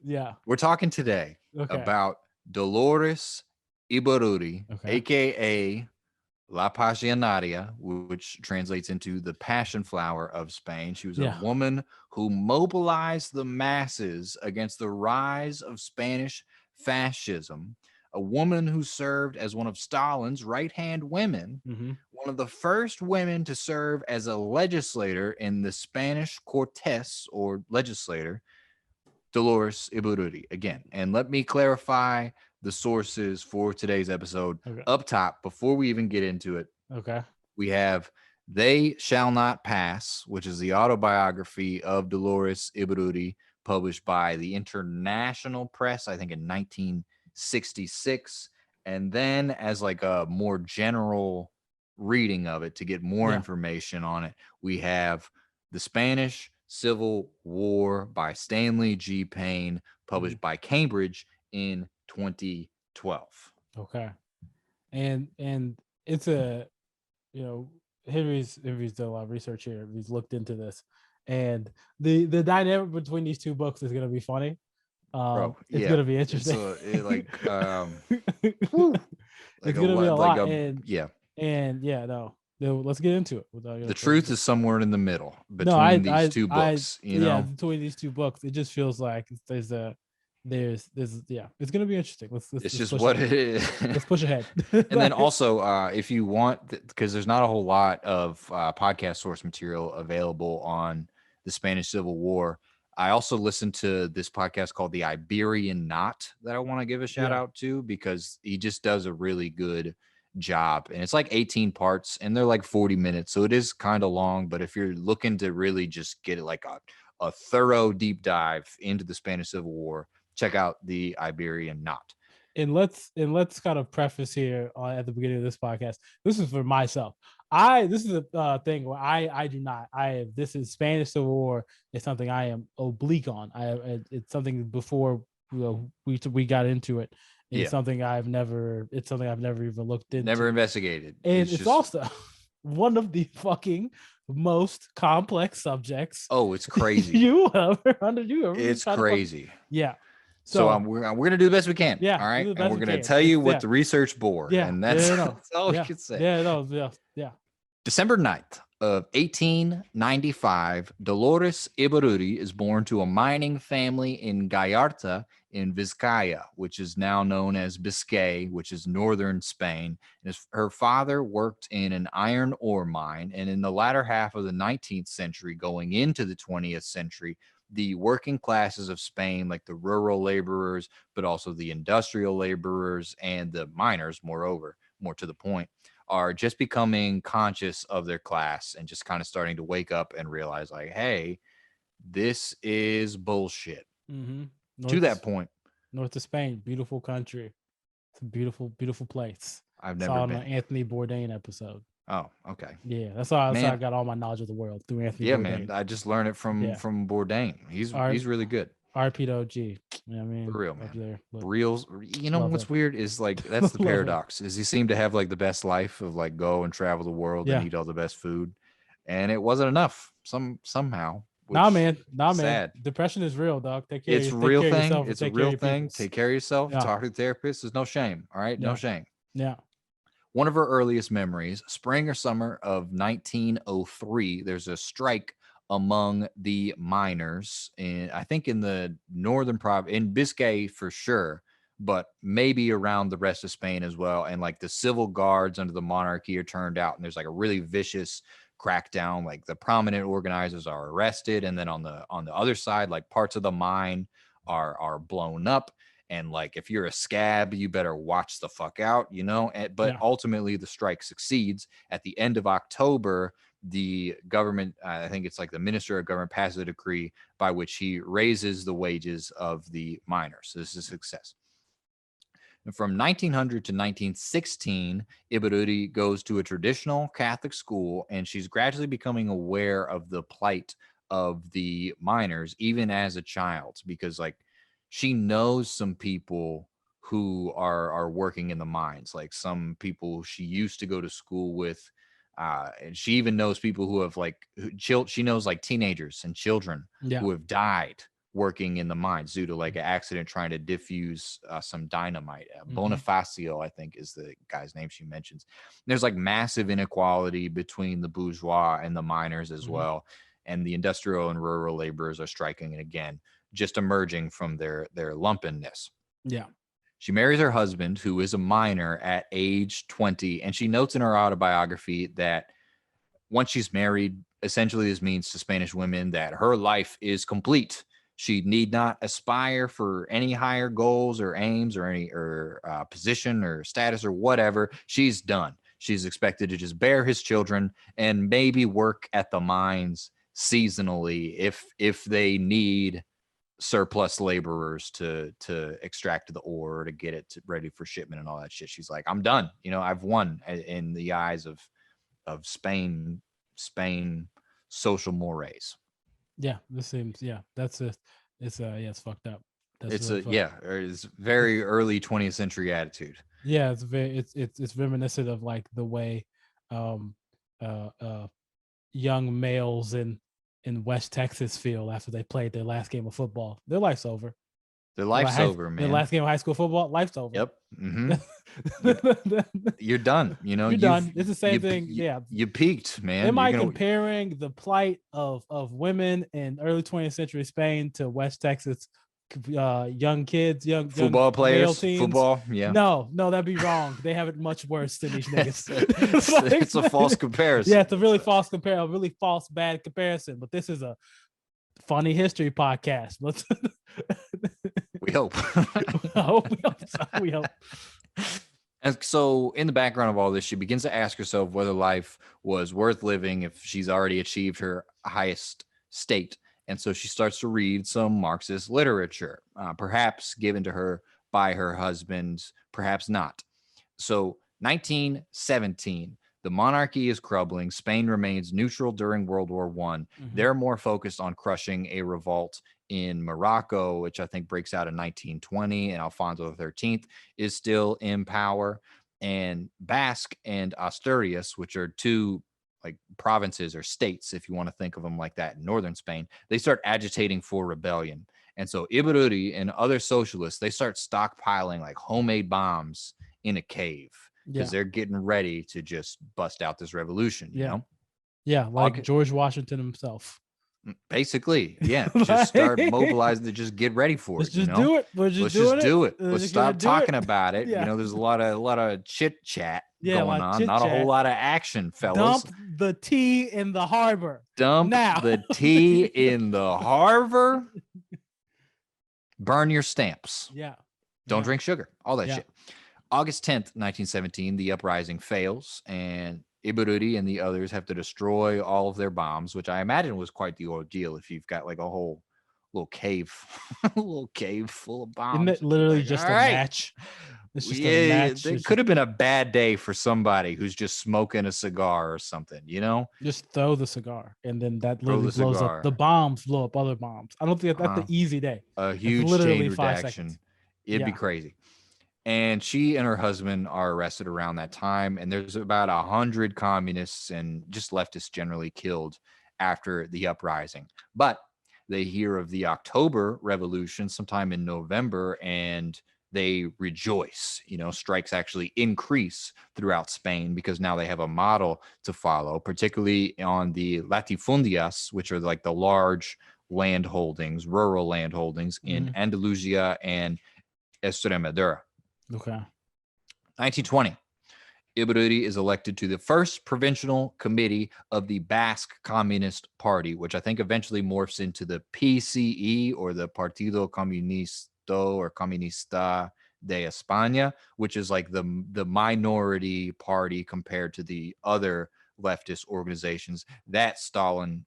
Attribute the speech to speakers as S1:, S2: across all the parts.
S1: Yeah.
S2: We're talking today
S1: Okay.
S2: about Dolores Ibarruri,
S1: Okay.
S2: aka La Pasionaria, which translates into the passion flower of Spain. She was a
S1: Yeah.
S2: woman who mobilized the masses against the rise of Spanish fascism, a woman who served as one of Stalin's right hand women,
S1: Mm-hmm.
S2: one of the first women to serve as a legislator in the Spanish Cortes or legislator, Dolores Ibarruri again. And let me clarify the sources for today's episode
S1: Okay.
S2: up top before we even get into it.
S1: Okay.
S2: We have They Shall Not Pass, which is the autobiography of Dolores Ibarruri, published by the International Press, I think in 1966. And then, as like a more general reading of it to get more
S1: Yeah.
S2: information on it, we have The Spanish Civil War by Stanley G. Payne,
S1: Hmm.
S2: published by Cambridge in 2012.
S1: Okay. And it's a you know Henry's done a lot of research here. He's looked into this, and the dynamic between these two books is gonna be funny.
S2: Bro,
S1: It's
S2: yeah.
S1: gonna be
S2: It's
S1: interesting.
S2: like whew, like
S1: It's gonna be a
S2: like
S1: lot,
S2: a
S1: and
S2: yeah.
S1: yeah, no, let's get into it without
S2: The truth is somewhere in the middle
S1: no,
S2: between these two books, you
S1: yeah,
S2: know?
S1: between these two books, it just feels like there's yeah, it's gonna be interesting.
S2: It's
S1: Let's
S2: just
S1: push
S2: what
S1: ahead.
S2: it is.
S1: Let's push ahead.
S2: And then also, if you want, because there's not a whole lot of podcast source material available on the Spanish Civil War. I also listened to this podcast called The Iberian Knot that I want to give a shout
S1: Yeah.
S2: out to because he just does a really good job. And it's like 18 parts and they're like 40 minutes. So it is kind of long. But if you're looking to really just get like a thorough deep dive into the Spanish Civil War, check out The Iberian Knot.
S1: And let's kind of preface here at the beginning of this podcast. This is for myself. This is a thing where I do not. This is Spanish Civil War is something I am oblique on. It's something before we got into it. It's
S2: Yeah.
S1: something I've never. It's something I've never even looked
S2: Never
S1: into,
S2: investigated.
S1: and
S2: It's
S1: it's
S2: just,
S1: also one of the fucking most complex subjects
S2: oh, it's crazy.
S1: you ever
S2: It's
S1: try to fuck.
S2: crazy.
S1: Yeah.
S2: So
S1: So
S2: we're going to do the best we can.
S1: yeah,
S2: All
S1: we
S2: right.
S1: do the
S2: And
S1: best
S2: we're
S1: we
S2: going to
S1: can.
S2: tell you
S1: It's
S2: what
S1: yeah.
S2: the research bore.
S1: Yeah,
S2: And
S1: yeah,
S2: that's,
S1: no,
S2: that's all we
S1: yeah,
S2: can say.
S1: yeah, no, yeah, yeah.
S2: December 9th of 1895, Dolores Ibarruri is born to a mining family in Gallarta in Vizcaya, which is now known as Biscay, which is northern Spain. Her father worked in an iron ore mine, and in the latter half of the 19th century, going into the 20th century, the working classes of Spain, like the rural laborers, but also the industrial laborers and the miners, moreover, more to the point, are just becoming conscious of their class and just kind of starting to wake up and realize, like, hey, this is bullshit.
S1: Mm-hmm.
S2: To that
S1: North,
S2: point,
S1: north of Spain, beautiful country. It's a beautiful, beautiful place.
S2: I've never
S1: Saw it on an
S2: been.
S1: Anthony Bourdain episode.
S2: Oh, okay.
S1: Yeah, that's how I
S2: Man,
S1: got all my knowledge of the world through Anthony
S2: yeah, man.
S1: Bourdain.
S2: I just learned it from
S1: Yeah,
S2: from Bourdain.
S1: R
S2: He's really good.
S1: RP to OG. You know what I
S2: For
S1: mean?
S2: real,
S1: Up
S2: man.
S1: there, but
S2: Reels. You know
S1: love
S2: what's
S1: him.
S2: weird is like that's the
S1: Love him.
S2: paradox is he seemed to have like the best life of like go and travel the world and
S1: Yeah.
S2: eat all the best food, and it wasn't enough somehow,
S1: Nah,
S2: which
S1: man. Nah,
S2: is
S1: man.
S2: sad.
S1: Depression is real, dog.
S2: It's a
S1: Take
S2: real
S1: care of
S2: thing.
S1: yourself and
S2: It's a
S1: take care of
S2: real
S1: your
S2: thing.
S1: peoples.
S2: Take care of yourself.
S1: Yeah.
S2: Talk to the therapist. There's no shame. All right. No
S1: Yeah.
S2: shame.
S1: Yeah.
S2: One of her earliest memories, spring or summer of 1903, there's a strike among the miners in, I think, in the northern province, in Biscay for sure, but maybe around the rest of Spain as well. And like the civil guards under the monarchy are turned out, and there's like a really vicious crackdown. Like the prominent organizers are arrested, and then on the other side, like parts of the mine are blown up, and like if you're a scab you better watch the fuck out, you know. But
S1: Yeah.
S2: ultimately the strike succeeds. At the end of October, the government, I think it's like the minister of government, passes a decree by which he raises the wages of the miners. So this is a success. And from 1900 to 1916, Ibaruri goes to a traditional Catholic school, and she's gradually becoming aware of the plight of the miners, even as a child, because like she knows some people who are working in the mines, like some people she used to go to school with. And she even knows people who have like she knows like teenagers and children
S1: Yeah.
S2: who have died working in the mines due to like an accident trying to diffuse some dynamite.
S1: Mm-hmm.
S2: Bonifacio, I think, is the guy's name she mentions. There's like massive inequality between the bourgeois and the miners as
S1: Mm-hmm.
S2: well. And the industrial and rural laborers are striking again, just emerging from their lumpenness.
S1: Yeah.
S2: She marries her husband, who is a miner, at age 20. And she notes in her autobiography that once she's married, essentially this means to Spanish women that her life is complete. She need not aspire for any higher goals or aims or any position or status or whatever. She's done. She's expected to just bear his children and maybe work at the mines seasonally if they need surplus laborers to extract the ore to get it ready for shipment and all that shit. She's like, I'm done. I've won in the eyes of Spain social mores.
S1: Yeah. This seems. Yeah. That's it. It's yeah. It's fucked up. That's
S2: It's
S1: really fucked.
S2: it's very early 20th century attitude.
S1: Yeah. It's very. It's reminiscent of like the way, um, uh, young males in West Texas feel after they played their last game of football. Their life's over.
S2: Their life's over,
S1: Their
S2: man.
S1: last game of high school football, life's over.
S2: Yep. Mm-hmm. You're done.
S1: You're done. It's the same thing. Yeah.
S2: You peaked, man.
S1: Am I comparing the plight of women in early 20th century Spain to West Texas young kids, young
S2: football players,
S1: teens?
S2: football? Yeah.
S1: No, that'd be wrong. They have it much worse than these niggas.
S2: It's a false comparison.
S1: Yeah, it's a really false a really false bad comparison. But this is a funny history podcast. Let's
S2: we hope.
S1: we hope.
S2: And so in the background of all this, she begins to ask herself whether life was worth living if she's already achieved her highest state. And so she starts to read some Marxist literature, perhaps given to her by her husband, perhaps not. So 1917, the monarchy is crumbling. Spain remains neutral during World War I. Mm-hmm. They're more focused on crushing a revolt in Morocco, which I think breaks out in 1920, and Alfonso XIII is still in power. And Basque and Asturias, which are two like provinces or states, if you want to think of them like that, in northern Spain, they start agitating for rebellion. And so Ibarruri and other socialists, they start stockpiling like homemade bombs in a cave because they're getting ready to just bust out this revolution, you know?
S1: Yeah, like George Washington himself.
S2: Basically, yeah. Just start mobilizing to just get ready for it.
S1: Just do it.
S2: Let's just do it. Let's stop talking about it. Yeah. There's a lot of chit chat going on. Not a whole lot of action, fellas.
S1: Dump the tea in the harbor.
S2: Dump now. The tea in the harbor. Burn your stamps.
S1: Yeah.
S2: Don't drink sugar. All that shit. August 10th, 1917, the uprising fails, and Ibarruri and the others have to destroy all of their bombs, which I imagine was quite the ordeal if you've got like a whole little cave full of bombs.
S1: Isn't it literally just a match? It's just a match.
S2: It could have been a bad day for somebody who's just smoking a cigar or something, you know?
S1: Just throw the cigar, and then that literally blows up. The bombs blow up other bombs. I don't think that's the easy day.
S2: A huge chain reaction. It'd be crazy. And she and her husband are arrested around that time. And there's about 100 communists and just leftists generally killed after the uprising. But they hear of the October Revolution sometime in November, and they rejoice. Strikes actually increase throughout Spain because now they have a model to follow, particularly on the latifundias, which are like the large land holdings, rural land holdings in Andalusia and Extremadura.
S1: Okay.
S2: 1920, Ibarruri is elected to the first provincial committee of the Basque Communist Party, which I think eventually morphs into the PCE, or the Partido Comunisto or Comunista de España, which is like the minority party compared to the other leftist organizations that Stalin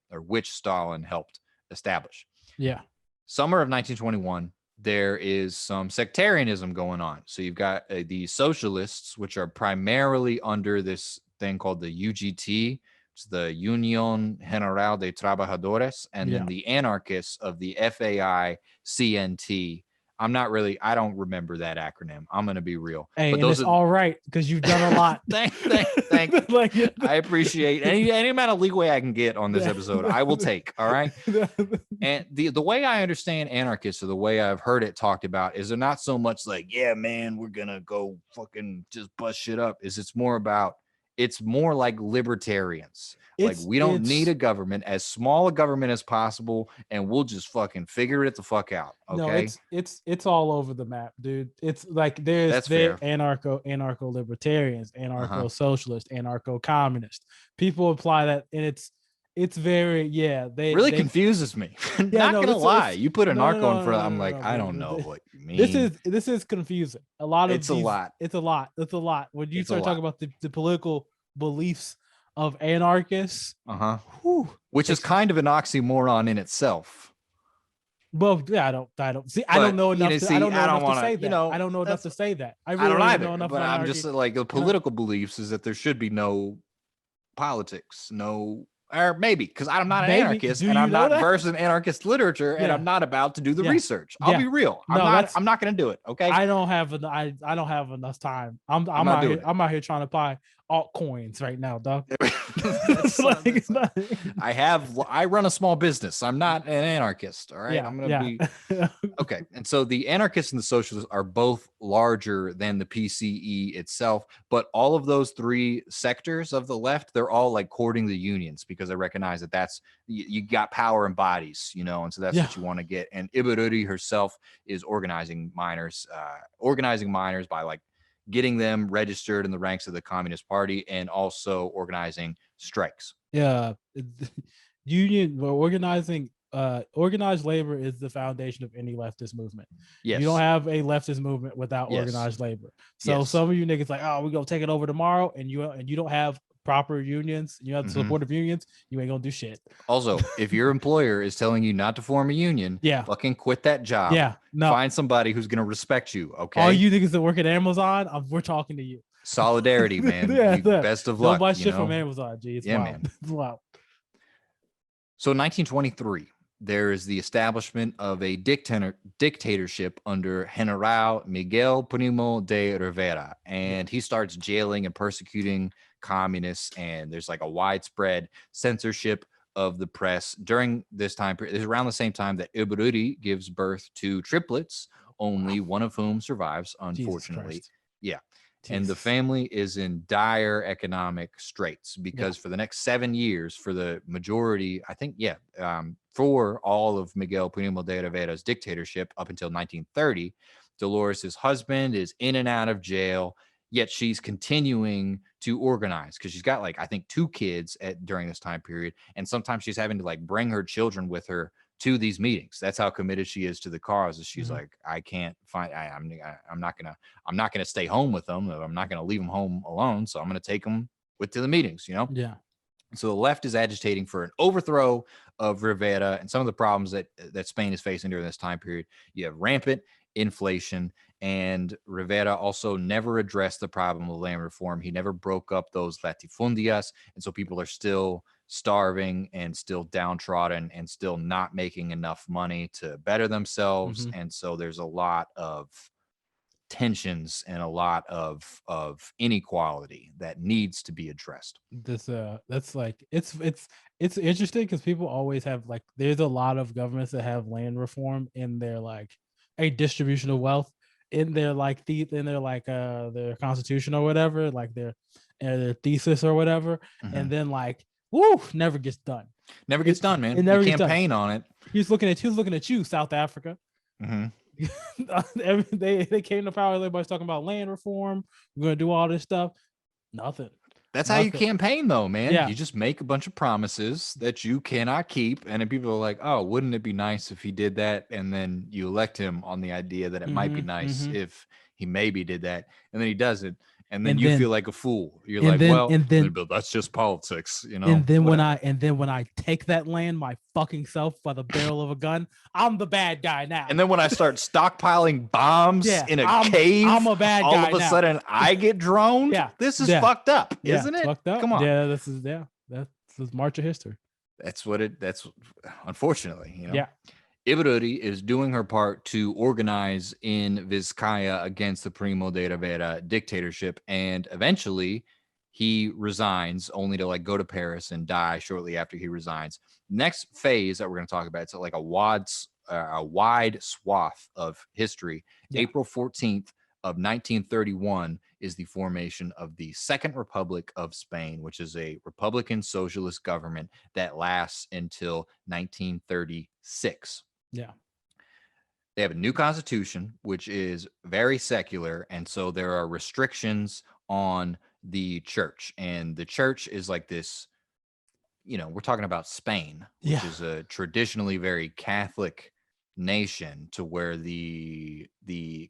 S2: helped establish.
S1: Yeah.
S2: Summer of 1921, there is some sectarianism going on. So you've got the socialists, which are primarily under this thing called the UGT, it's the Unión General de Trabajadores, and then the anarchists of the FAI CNT I'm not really. I don't remember that acronym. I'm gonna be real.
S1: Hey,
S2: But
S1: and
S2: those
S1: it's
S2: are
S1: all right because you've done a lot.
S2: thank you.
S1: Like,
S2: I appreciate any amount of leeway I can get on this episode. I will take. All right. And the way I understand anarchists, or the way I've heard it talked about, is they're not so much like, yeah, man, we're gonna go fucking just bust shit up. It's more like libertarians. Like, we don't need a government, as small a government as possible, and we'll just fucking figure it the fuck out. Okay.
S1: No, it's all over the map, dude. It's like there anarcho libertarians, anarcho socialists, anarcho communists. People apply that, and it's very they
S2: really
S1: they
S2: confuses me.
S1: yeah,
S2: Not
S1: no,
S2: gonna lie. You put a
S1: no,
S2: narco in front,
S1: no,
S2: I'm
S1: no,
S2: like,
S1: no,
S2: I
S1: bro.
S2: don't know what you mean.
S1: This is confusing. A lot of
S2: it's a lot.
S1: It's a lot. When you
S2: It's
S1: start talking about the political beliefs of anarchists,
S2: which is kind of an oxymoron in itself.
S1: Well, yeah, I don't see. I don't know enough. I don't know enough to say that. I don't know enough to say that. I really don't either, know enough.
S2: But I'm just like, the political beliefs is that there should be no politics, no, or maybe because I'm not an anarchist, and I'm not versed in anarchist literature, and I'm not about to do the research. I'll be real. I'm not going to do it. Okay.
S1: I don't have enough time. I'm out here trying to buy altcoins right now, dog.
S2: I run a small business. I'm not an anarchist. All right. I'm gonna be okay. And so the anarchists and the socialists are both larger than the PCE itself, but all of those three sectors of the left, they're all like courting the unions because they recognize that that's you got power in bodies, and so that's what you want to get. And Ibarruri herself is organizing miners by like getting them registered in the ranks of the Communist Party, and also organizing strikes.
S1: Yeah. Organized labor is the foundation of any leftist movement. Yes. You don't have a leftist movement without organized labor. So some of you niggas like, oh, we're gonna take it over tomorrow, and you don't have proper unions, you have the support of unions, you ain't gonna do shit.
S2: Also, if your employer is telling you not to form a union, fucking quit that job. Find somebody who's gonna respect you. Okay.
S1: All you niggas that work at Amazon, we're talking to you.
S2: Solidarity, man. Best of luck.
S1: Don't buy shit from Amazon, G. It's wild. Man. It's wild.
S2: So in 1923, there is the establishment of a dictatorship under General Miguel Primo de Rivera, and he starts jailing and persecuting communists, and there's like a widespread censorship of the press during this time period. It's around the same time that Ibarruri gives birth to triplets, only one of whom survives, unfortunately. And the family is in dire economic straits because for the next 7 years, for the majority, I think, for all of Miguel Primo de Rivera's dictatorship up until 1930, Dolores' husband is in and out of jail, yet she's continuing to organize because she's got, like, I think 2 kids during this time period. And sometimes she's having to, like, bring her children with her to these meetings. That's how committed she is to the cause. Is she's like, I can't find, I'm not gonna stay home with them. I'm not gonna leave them home alone. So I'm gonna take them to the meetings, Yeah. So the left is agitating for an overthrow of Rivera, and some of the problems that Spain is facing during this time period. You have rampant inflation, and Rivera also never addressed the problem of land reform. He never broke up those latifundias, and so people are still starving and still downtrodden and still not making enough money to better themselves. And so there's a lot of tensions and a lot of inequality that needs to be addressed.
S1: That's like it's interesting because people always have, like, there's a lot of governments that have land reform in their, like, a distribution of wealth in their, like, their constitution or whatever, like their thesis or whatever, and then, like, never gets done.
S2: Never gets done, man. It never gets campaign on it.
S1: He's looking at you, South Africa. They came to power. Everybody's talking about land reform. We're gonna do all this stuff. Nothing.
S2: That's how you campaign, though, man. You just make a bunch of promises that you cannot keep, and then people are like, "Oh, wouldn't it be nice if he did that?" And then you elect him on the idea that it might be nice if he maybe did that, and then he doesn't. And then you feel like a fool. You're like, that's just politics,
S1: And then when I take that land my fucking self by the barrel of a gun, I'm the bad guy now.
S2: And then when I start stockpiling bombs in a cave, I'm a bad guy. All of a sudden, I get droned. This is fucked up, isn't it?
S1: Fucked up.
S2: Come on.
S1: Yeah, this is March of history.
S2: That's unfortunately,
S1: Yeah.
S2: Ibarruri is doing her part to organize in Vizcaya against the Primo de Rivera dictatorship, and eventually he resigns, only to like go to Paris and die shortly after he resigns. Next phase that we're going to talk about, it's like a wide swath of history.
S1: Yeah.
S2: April 14th of 1931 is the formation of the Second Republic of Spain, which is a Republican socialist government that lasts until 1936.
S1: Yeah.
S2: They have a new constitution, which is very secular. And so there are restrictions on the church. And the church is like this, we're talking about Spain, which
S1: Yeah.
S2: is a traditionally very Catholic nation, to where the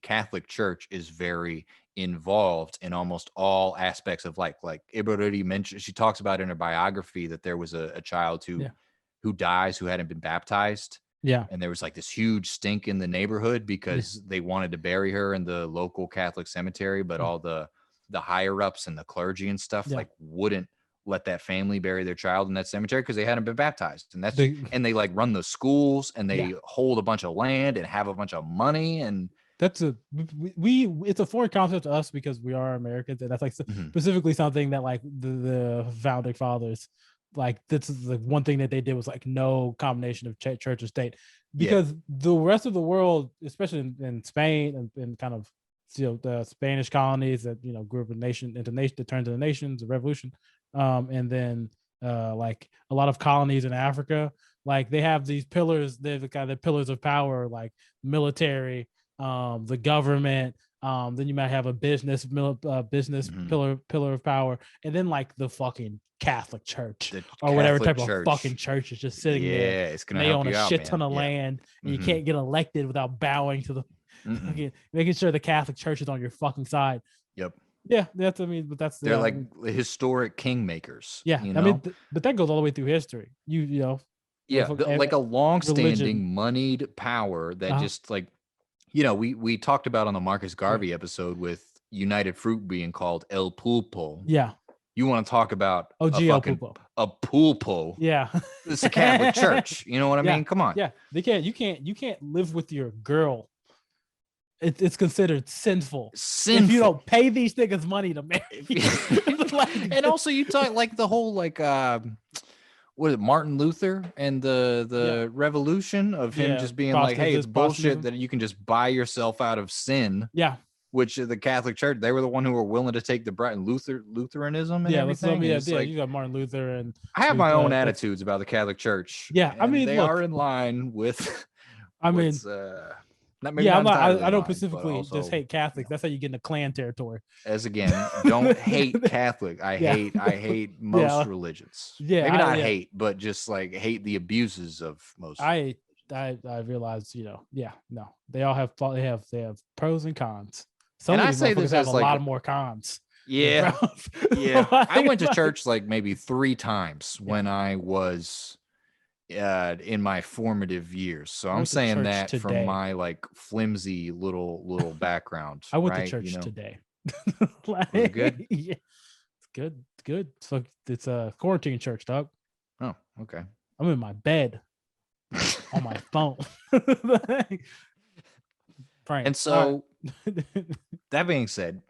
S2: Catholic Church is very involved in almost all aspects of life. Like Ibarruri mentioned, she talks about in her biography that there was a child who
S1: Yeah.
S2: dies who hadn't been baptized,
S1: Yeah.
S2: and there was like this huge stink in the neighborhood
S1: Yeah.
S2: because they wanted to bury her in the local Catholic cemetery, but all the higher ups and the clergy and stuff
S1: Yeah.
S2: like wouldn't let that family bury their child in that cemetery because they hadn't been baptized. And
S1: The-
S2: and they like run the schools, and they
S1: Yeah.
S2: hold a bunch of land and have a bunch of money. And
S1: That's it's a foreign concept to us because we are Americans, and that's like
S2: Mhm.
S1: specifically something that like the founding fathers, like this is the one thing that they did was like no combination of church or state, because the rest of the world, especially in Spain and kind of the Spanish colonies that grew up in nation into nation that turned to the nations, the revolution, and then like a lot of colonies in Africa, like they have these pillars, they're the kind of pillars of power, like military, the government, then you might have a business pillar of power, and then like the fucking Catholic Church
S2: The
S1: or whatever
S2: Catholic
S1: type
S2: Church.
S1: of fucking church is just sitting there.
S2: It's gonna
S1: And they
S2: help
S1: own
S2: you
S1: a
S2: out,
S1: shit
S2: man.
S1: ton of
S2: Yeah.
S1: land, and you
S2: Mhm.
S1: can't get elected without bowing to the fucking, making sure the Catholic Church is on your fucking side.
S2: Yep.
S1: Yeah, that's but that's
S2: They're
S1: yeah,
S2: like historic kingmakers.
S1: yeah.
S2: You
S1: I
S2: know?
S1: mean, but that goes all the way through history.
S2: Yeah, like a long-standing
S1: religion.
S2: moneyed power that just like, we talked about on the Marcus Garvey episode with United Fruit being called El Pulpo.
S1: Yeah.
S2: You want to talk about
S1: Oh,
S2: a
S1: El
S2: fucking
S1: Pulpo.
S2: a pulpo?
S1: Yeah.
S2: It's a Catholic Church. You know what I
S1: Yeah.
S2: mean? Come on.
S1: Yeah, they can't. You can't live with your girl. It's considered sinful if you don't pay these niggas money to marry.
S2: And also, you talk like the whole like what is it, Martin Luther and the revolution of him just being like, hey, it's bullshit that you can just buy yourself out of sin.
S1: Yeah.
S2: Which the Catholic Church, they were the one who were willing to take the Lutheranism and everything.
S1: Like, you got Martin Luther, and
S2: I have my own attitudes about the Catholic Church.
S1: Yeah, I mean,
S2: they are in line with.
S1: I mean, I don't specifically just hate Catholics. That's how you get into clan territory.
S2: As again, don't hate Catholic. I hate most religions.
S1: Yeah,
S2: maybe not hate, but just like hate the abuses of most.
S1: I realize, no, they all have pros and cons. Some
S2: and
S1: of
S2: I
S1: these
S2: say this
S1: have
S2: as
S1: a
S2: like,
S1: lot more cons.
S2: Yeah, yeah. I went to church like maybe 3 times when I was in my formative years. So I'm saying that from my like flimsy little background.
S1: I went to church today.
S2: Was it good?
S1: Yeah, it's good. It's good. So it's a quarantine church, dog.
S2: Oh, okay.
S1: I'm in my bed on my phone.
S2: And so that being said,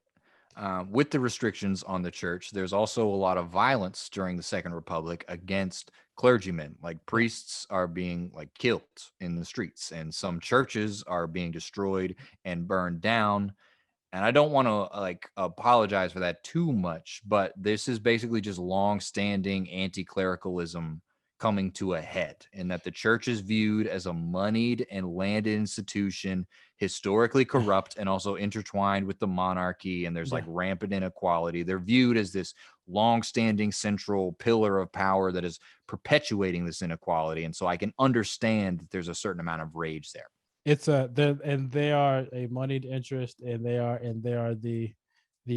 S2: with the restrictions on the church, there's also a lot of violence during the Second Republic against clergymen. Like priests are being like killed in the streets, and some churches are being destroyed and burned down. And I don't want to like apologize for that too much, but this is basically just long-standing anti-clericalism coming to a head, and that the church is viewed as a moneyed and landed institution, historically corrupt and also intertwined with the monarchy, and there's like rampant inequality. They're viewed as this long-standing central pillar of power that is perpetuating this inequality. And so I can understand that there's a certain amount of rage there.
S1: They are a moneyed interest, and they are the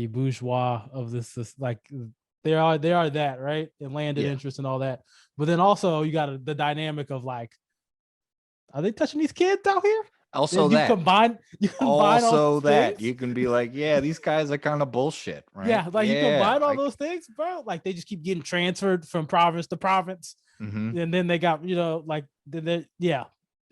S1: bourgeois of this like they are that, right? And landed interest and all that. But then also you got the dynamic of like, are they touching these kids out here?
S2: Also,
S1: you combine
S2: also that you can be like, yeah, these guys are kind of bullshit, right?
S1: Yeah, like you combine all those things, bro. Like they just keep getting transferred from province to province, and then they got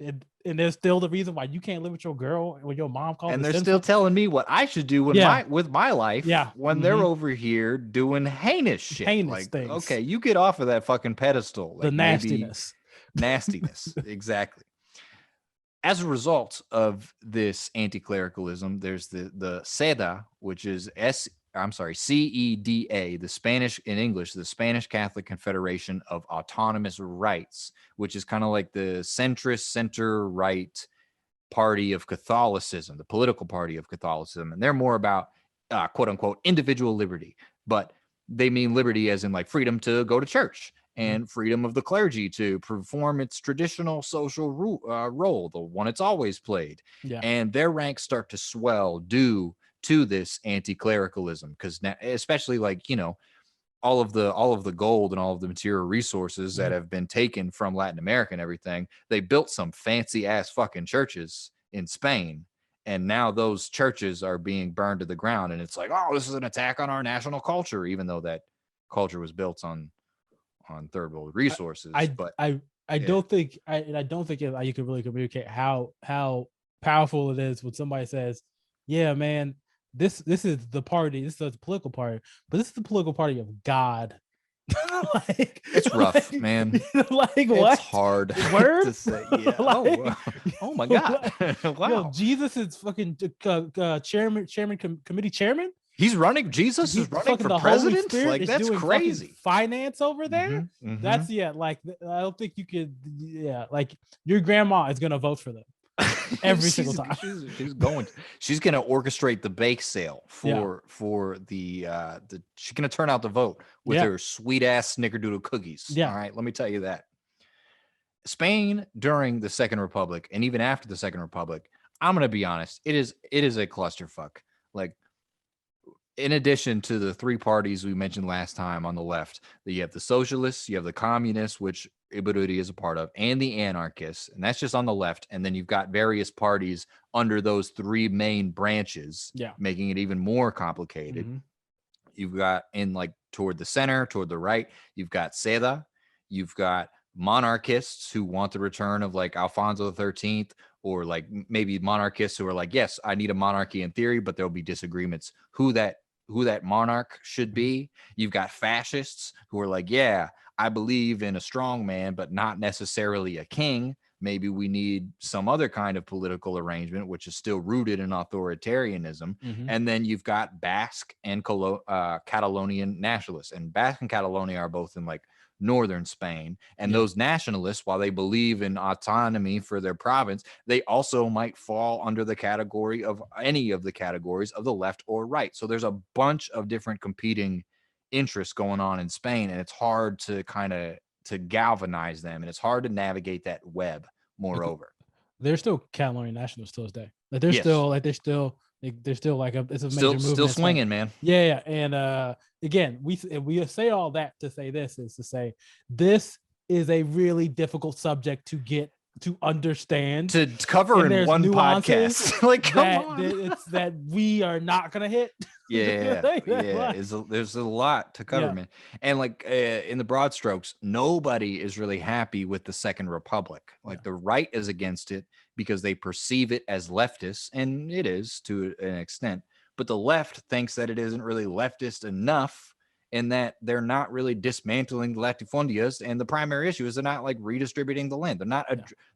S1: and there's still the reason why you can't live with your girl when your mom calls
S2: And
S1: it
S2: they're still
S1: sinful.
S2: telling me what I should do with
S1: Yeah,
S2: my life
S1: yeah,
S2: when they're over here doing heinous shit.
S1: heinous
S2: Like,
S1: things,
S2: okay, you get off of that fucking pedestal.
S1: the
S2: Like maybe
S1: nastiness.
S2: nastiness. Exactly. As a result of this anti-clericalism, there's the CEDA, which is CEDA, the Spanish in English, the Spanish Catholic Confederation of Autonomous Rights, which is kind of like the centrist, center-right party of Catholicism, the political party of Catholicism. And they're more about quote unquote individual liberty, but they mean liberty as in like freedom to go to church and freedom of the clergy to perform its traditional social role, the one it's always played.
S1: Yeah.
S2: And their ranks start to swell due to this anti-clericalism, because now, especially like, you know, all of the gold and all of the material resources that have been taken from Latin America and everything, they built some fancy ass fucking churches in Spain. And now those churches are being burned to the ground. And it's like, oh, this is an attack on our national culture, even though that culture was built on third world resources.
S1: I
S2: But
S1: I I
S2: yeah,
S1: don't think I don't think you can really communicate how powerful it is when somebody says, "Yeah, man, this is the party. This is the political party, but this is the political party of God." like,
S2: it's rough,
S1: like,
S2: man.
S1: like
S2: It's
S1: what
S2: hard
S1: word?
S2: to say. Yeah.
S1: like,
S2: Oh my God.
S1: yo,
S2: Wow.
S1: Jesus is fucking committee chairman.
S2: He's running. Jesus is running
S1: Fucking
S2: for
S1: the Holy
S2: president.
S1: Spirit
S2: Like,
S1: is
S2: that's
S1: doing fucking
S2: crazy.
S1: finance over there. That's like I don't think you could. Yeah, like your grandma is gonna vote for them every single time.
S2: She's going. She's gonna orchestrate the bake sale
S1: Yeah,
S2: for the. She's gonna turn out the vote with
S1: yeah,
S2: her sweet ass snickerdoodle cookies.
S1: yeah.
S2: All right, let me tell you that. Spain during the Second Republic and even after the Second Republic, I'm gonna be honest. It is a clusterfuck. Like, in addition to the three parties we mentioned last time on the left, that you have the socialists, you have the communists, which Ibarruri is a part of, and the anarchists, and that's just on the left. And then you've got various parties under those three main branches,
S1: Yeah.
S2: making it even more complicated. You've got in like toward the center, toward the right, you've got Seda, you've got monarchists who want the return of like Alfonso the 13th, or like maybe monarchists who are like, yes, I need a monarchy in theory, but there'll be disagreements who that monarch should be. You've got fascists who are like, yeah, I believe in a strong man, but not necessarily a king. Maybe we need some other kind of political arrangement, which is still rooted in authoritarianism. And then you've got Basque and Catalonian nationalists. And Basque and Catalonia are both in like northern Spain. And those nationalists, while they believe in autonomy for their province, they also might fall under the category of any of the categories of the left or right. So there's a bunch of different competing interests going on in Spain, and it's hard to kind of to galvanize them, and it's hard to navigate that web. Moreover,
S1: They're still Catalonian nationalists to this day. Like they're
S2: yes,
S1: still like they're still like it's a major movement.
S2: still swinging, man.
S1: Yeah, and again, we say all that to say this is to say this is a really difficult subject to get to understand,
S2: to cover in one podcast. Like, come on,
S1: it's that we are not gonna hit.
S2: There's a lot to cover, man. And like in the broad strokes, nobody is really happy with the Second Republic. Like the right is against it because they perceive it as leftist, and it is to an extent. But the left thinks that it isn't really leftist enough, and that they're not really dismantling the latifundias. And the primary issue is they're not like redistributing the land.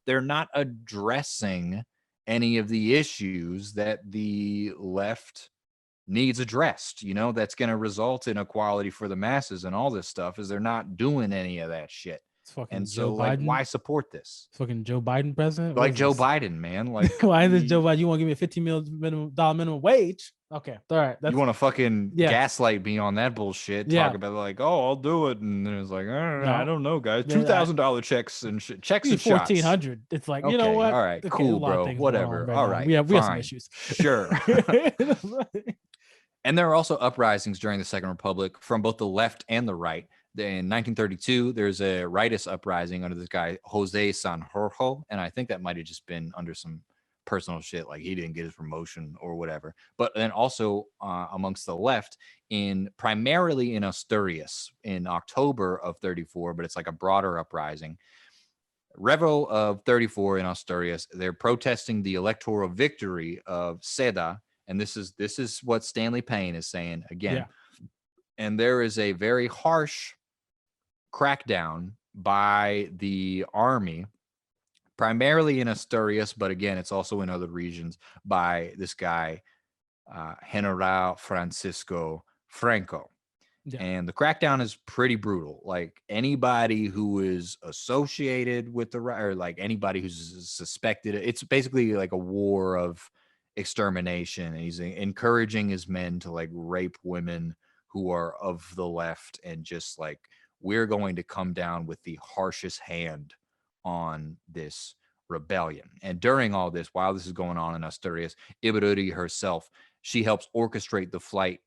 S2: They're not addressing any of the issues that the left needs addressed, that's going to result in equality for the masses and all this stuff. Is they're not doing any of that shit. And so, like, why support this?
S1: Fucking Joe Biden president?
S2: Like Joe Biden, man. Like,
S1: why is this Joe Biden? You want to give me a $15 minimum wage? Okay, all right.
S2: You want to fucking gaslight me on that bullshit? Talk about like, oh, I'll do it, and then it's like, I don't know, guys. $2,000 checks and checks and shots.
S1: 1,400. It's like, you know what?
S2: All right, cool, bro. Whatever. All right,
S1: we have some issues.
S2: Sure. And there are also uprisings during the Second Republic from both the left and the right. In 1932, there's a rightist uprising under this guy, Jose Sanjurjo. And I think that might have just been under some personal shit, like he didn't get his promotion or whatever. But then also amongst the left, primarily in Asturias in October of 34, but it's like a broader uprising. Revo of 34 in Asturias, they're protesting the electoral victory of Seda, and this is what Stanley Payne is saying again.
S1: Yeah.
S2: And there is a very harsh crackdown by the army, primarily in Asturias, but again, it's also in other regions, by this guy, General Francisco Franco.
S1: Yeah.
S2: And the crackdown is pretty brutal. Like anybody who is associated with or like anybody who's suspected, it's basically like a war of extermination. And he's encouraging his men to like rape women who are of the left, and just like, we're going to come down with the harshest hand on this rebellion. And during all this, while this is going on in Asturias, Ibarruri herself, she helps orchestrate the flight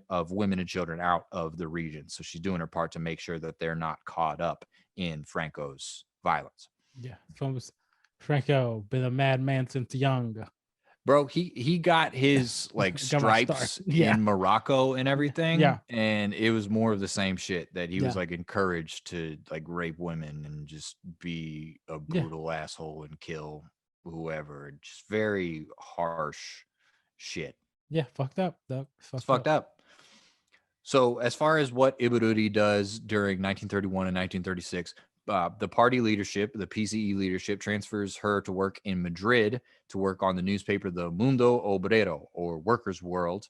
S2: of women and children out of the region. So she's doing her part to make sure that they're not caught up in Franco's violence.
S1: Yeah. Franco, been a madman since young.
S2: Bro, he got his like
S1: Got my start.
S2: stripes
S1: Yeah.
S2: in Morocco and everything.
S1: Yeah.
S2: And it was more of the same shit, that he was
S1: Yeah.
S2: like encouraged to like rape women and just be a
S1: Yeah.
S2: brutal asshole and kill whoever. Just very harsh shit.
S1: Yeah. Fucked up.
S2: It's fucked up. So as far as what Ibarruri does during 1931 and 1936, the party leadership, the PCE leadership, transfers her to work in Madrid to work on the newspaper, the Mundo Obrero, or Workers' World.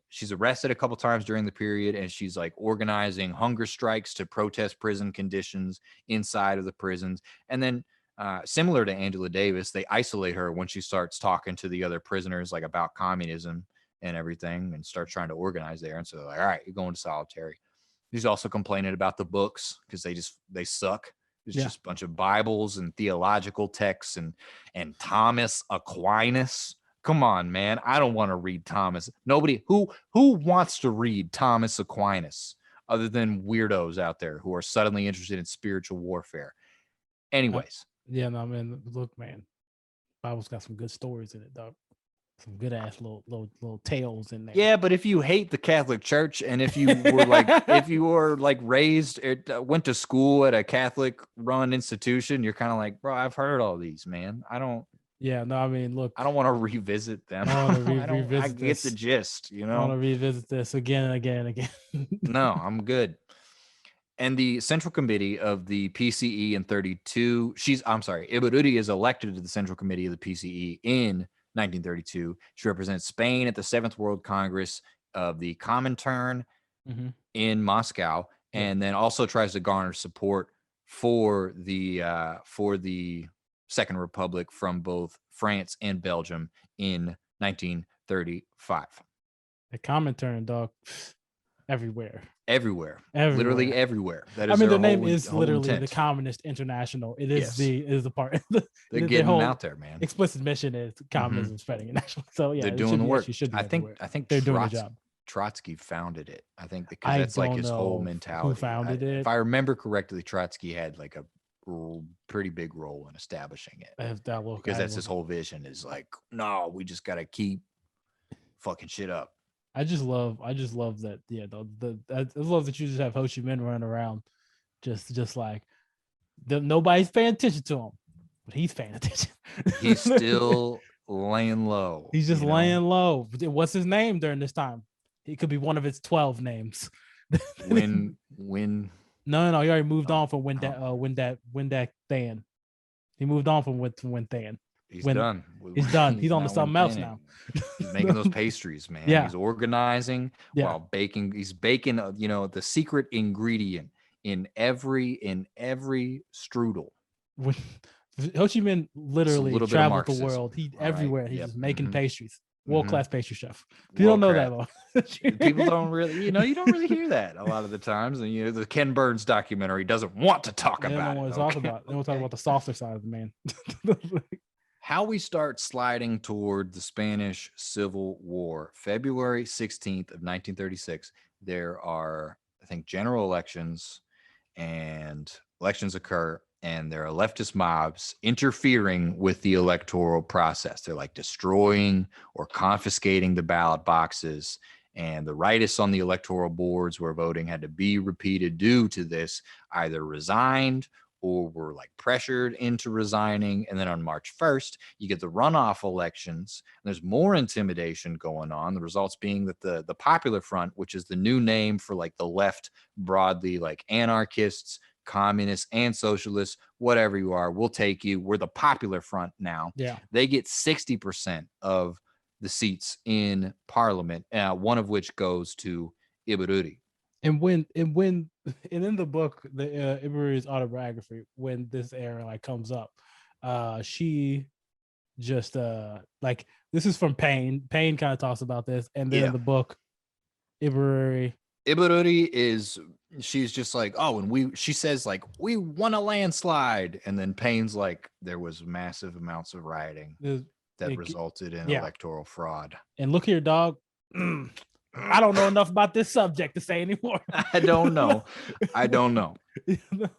S2: She's arrested a couple times during the period, and she's like organizing hunger strikes to protest prison conditions inside of the prisons. And then similar to Angela Davis, they isolate her when she starts talking to the other prisoners like about communism and everything, and start trying to organize there. And so they're like, all right, you're going to solitary. He's also complaining about the books because they suck. It's just a bunch of Bibles and theological texts and Thomas Aquinas. Come on, man. I don't want to read Thomas. Nobody who wants to read Thomas Aquinas other than weirdos out there who are suddenly interested in spiritual warfare. Anyways.
S1: Yeah, no, man. Look, man. Bible's got some good stories in it, dog. Some good ass little tales in there.
S2: Yeah, but if you hate the Catholic Church, and if you were like raised, went to school at a Catholic run institution, you're kind of like, bro, I've heard all these, man. I don't.
S1: Yeah, no, I mean, look,
S2: I don't want to revisit them.
S1: I want to
S2: I get the gist, you know.
S1: I want to revisit this again and again and again.
S2: No, I'm good. And the Central Committee of the PCE in 32, Ibarruri is elected to the Central Committee of the PCE in 1932. She represents Spain at the 7th World Congress of the Comintern in Moscow, and then also tries to garner support for the Second Republic from both France and Belgium in 1935.
S1: The Comintern, dog, everywhere.
S2: Literally everywhere. That is,
S1: I mean, the name is literally
S2: intent.
S1: The Communist International. It is the part.
S2: They're getting out there, man.
S1: Explicit mission is communism spreading internationally. So yeah,
S2: they're doing the work.
S1: I
S2: think
S1: they're doing the job.
S2: Trotsky founded it. I think because that's like his whole mentality.
S1: Who founded it?
S2: If I remember correctly, Trotsky had like a pretty big role in establishing it. Because that's his whole vision, is like, no, we just gotta keep fucking shit up.
S1: I just love that. Yeah, I love that you just have Ho Chi Minh running around, just like nobody's paying attention to him, but he's paying attention.
S2: He's still laying low.
S1: He's just laying low. What's his name during this time? He could be one of his 12 names.
S2: When
S1: No, he already moved on from when that Than. He moved on from when Than.
S2: He's done.
S1: He's done. He's on to something else now.
S2: He's making those pastries, man.
S1: Yeah.
S2: He's organizing while baking. He's baking, the secret ingredient in every strudel.
S1: Ho Chi Minh literally traveled the world. Everywhere. He's just making pastries. World-class pastry chef. You don't know that, though.
S2: People don't really, you don't really hear that a lot of the times. And the Ken Burns documentary doesn't want to talk about it. They don't want to
S1: talk about the softer side of the man.
S2: How we start sliding toward the Spanish Civil War. February 16th of 1936, there are, I think, general elections, and elections occur, and there are leftist mobs interfering with the electoral process. They're like destroying or confiscating the ballot boxes, and the rightists on the electoral boards where voting had to be repeated due to this either resigned or were like pressured into resigning. And then on March 1st, you get the runoff elections. And there's more intimidation going on. The results being that the Popular Front, which is the new name for like the left broadly, like anarchists, communists, and socialists, whatever you are, we'll take you. We're the Popular Front now.
S1: Yeah.
S2: They get 60% of the seats in parliament, one of which goes to Ibarruri.
S1: And in the book, the Ibarruri's autobiography, when this era like comes up, she just like, this is from Payne. Payne kind of talks about this, and then in the book, Ibarruri
S2: is, she's just like, oh, and she says like, we won a landslide, and then Payne's like, there was massive amounts of rioting that resulted in electoral fraud.
S1: And look here, dog. I don't know enough about this subject to say anymore.
S2: I don't know.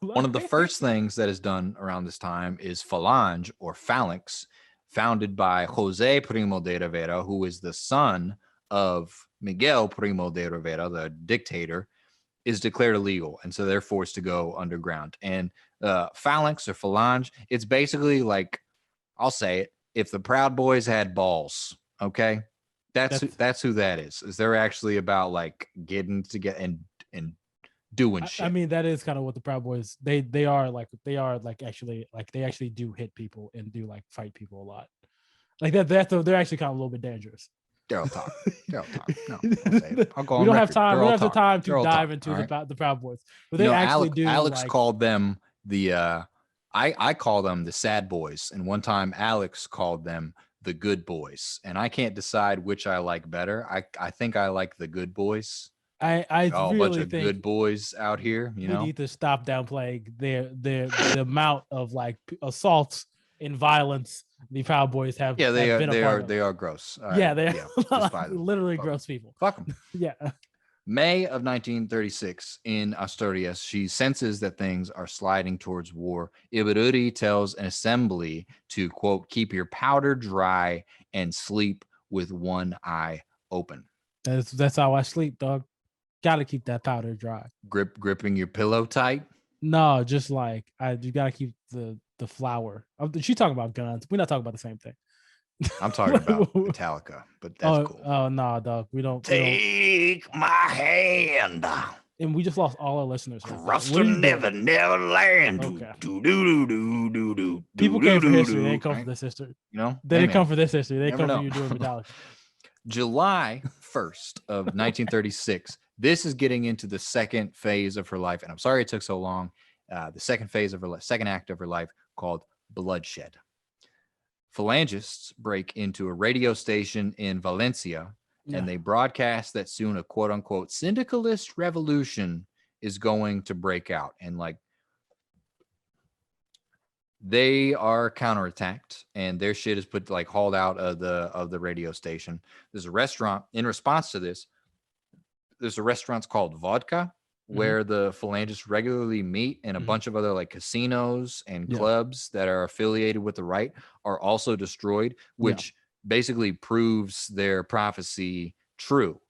S2: One of the first things that is done around this time is Falange, or Phalanx, founded by Jose Primo de Rivera, who is the son of Miguel Primo de Rivera, the dictator, is declared illegal. And so they're forced to go underground. And Phalanx or Falange, it's basically like, I'll say it, if the Proud Boys had balls, okay? That's who that is. They're actually about like getting together and doing shit.
S1: I mean, that is kind of what the Proud Boys, they actually do hit people and do like fight people a lot. Like they're actually kind of a little bit dangerous.
S2: Daryl talk. No, I'll go
S1: we don't have
S2: time.
S1: We don't have the time to dive into the Proud Boys, but they actually do.
S2: Alex called them the. I call them the sad boys, and one time Alex called them the good boys, and I can't decide which I like better. I think I like the good boys.
S1: I really
S2: a bunch of
S1: think
S2: good boys out here. You know,
S1: we need to stop downplaying the amount of like assaults and violence the Proud Boys have.
S2: Yeah, they are gross.
S1: Yeah, they are literally gross people.
S2: Fuck them.
S1: Yeah.
S2: May of 1936, in Asturias, she senses that things are sliding towards war. Ibarruri tells an assembly to, quote, keep your powder dry and sleep with one eye open.
S1: That's how I sleep, dog. Gotta keep that powder dry.
S2: Gripping your pillow tight?
S1: No, just like you gotta keep the flower. She talking about guns. We're not talking about the same thing.
S2: I'm talking about Metallica, but that's cool.
S1: Oh no, dog. We don't
S2: take my hand.
S1: And we just lost all our listeners.
S2: Cross to Neverland.
S1: Okay. People came for history. They didn't come for this history.
S2: You know,
S1: they didn't come for this history. They come for you doing Metallica.
S2: July 1st of 1936. This is getting into the second phase of her life, and I'm sorry it took so long. The second phase of her second act of her life, called bloodshed. Phalangists break into a radio station in Valencia, and they broadcast that soon a quote-unquote syndicalist revolution is going to break out. And like, they are counterattacked, and their shit is hauled out of the radio station. There's a restaurant in response to this. There's a restaurant called Vodka, where the Phalangists regularly meet, and a bunch of other like casinos and clubs that are affiliated with the right are also destroyed, which basically proves their prophecy true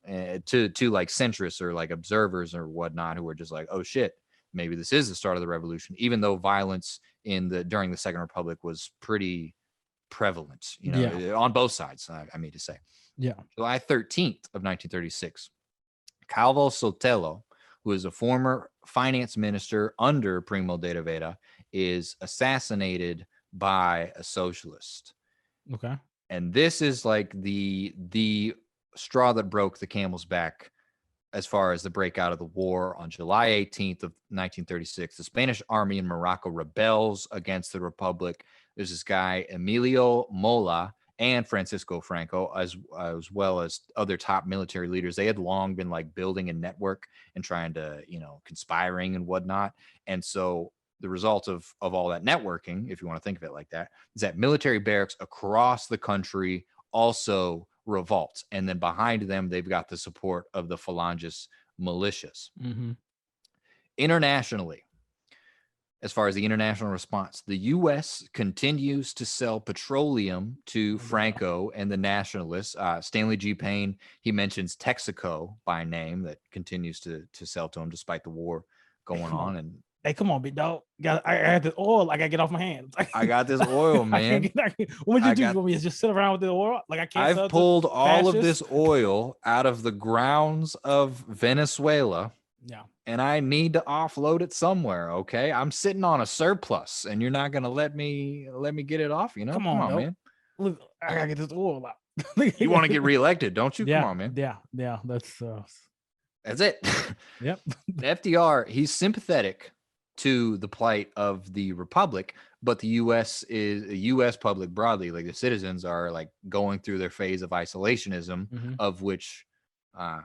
S2: to like centrists or like observers or whatnot, who are just like, oh shit, maybe this is the start of the revolution, even though violence during the Second Republic was pretty prevalent, you know, on both sides, I mean to say.
S1: Yeah.
S2: July 13th of 1936, Calvo Sotelo, who is a former finance minister under Primo de Rivera, is assassinated by a socialist.
S1: Okay.
S2: And this is like the straw that broke the camel's back as far as the breakout of the war. On July 18th of 1936, the Spanish army in Morocco rebels against the Republic. There's this guy, Emilio Mola, and Francisco Franco, as well as other top military leaders. They had long been like building a network and trying to, you know, conspiring and whatnot. And so the result of all that networking, if you want to think of it like that, is that military barracks across the country also revolt. And then behind them, they've got the support of the Phalangist militias. Internationally, as far as the international response, the U.S. continues to sell petroleum to Franco and the nationalists. Stanley G. Payne, he mentions Texaco by name, that continues to sell to him despite the war going on. And
S1: Hey, come on, big dog. I got this oil. I gotta get off my hands.
S2: I got this oil, man.
S1: What would you
S2: I
S1: do? You
S2: got
S1: want me to just sit around with the oil? Like I can't
S2: I've
S1: sell it to
S2: pulled all of
S1: fascists?
S2: this oil out of the grounds of Venezuela,
S1: Yeah.
S2: and I need to offload it somewhere. Okay, I'm sitting on a surplus, and you're not gonna let me get it off.
S1: Come
S2: Come
S1: on,
S2: on,
S1: though.
S2: man.
S1: Look, I gotta get this oil out.
S2: You want to get reelected, don't you? Come
S1: Yeah,
S2: on, man.
S1: yeah, yeah.
S2: That's it.
S1: Yep.
S2: FDR, he's sympathetic to the plight of the republic, but the U.S. public broadly, like the citizens, are like going through their phase of isolationism,
S1: Mhm.
S2: of which, uh,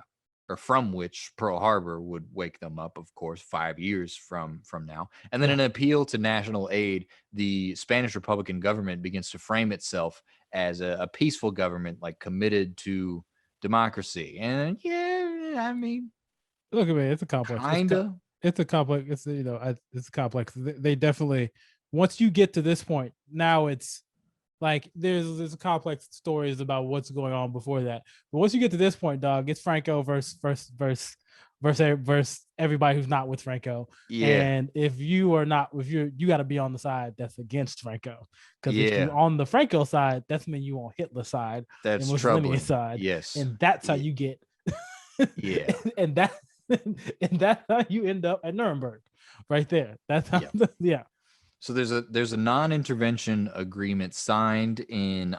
S2: or from which Pearl Harbor would wake them up, of course, 5 years from now. And then
S1: Yeah.
S2: an appeal to national aid, the Spanish Republican government begins to frame itself as a peaceful government, like committed to democracy. And yeah, I mean,
S1: Look at me. It's a complex.
S2: kinda.
S1: It's a complex. It's complex. They definitely once you get to this point, now it's like there's complex stories about what's going on before that. But once you get to this point, dog, it's Franco versus everybody who's not with Franco.
S2: Yeah,
S1: And if you are not, if you got to be on the side that's against Franco, because if you're
S2: yeah,
S1: on the Franco side, that's mean you on Hitler's side and
S2: that's
S1: Mussolini's
S2: troubling.
S1: side,
S2: Yes.
S1: and that's how
S2: Yeah,
S1: you get,
S2: yeah,
S1: and that and that's how you end up at Nuremberg, right there. That's how,
S2: yeah.
S1: yeah,
S2: So there's a non-intervention agreement signed in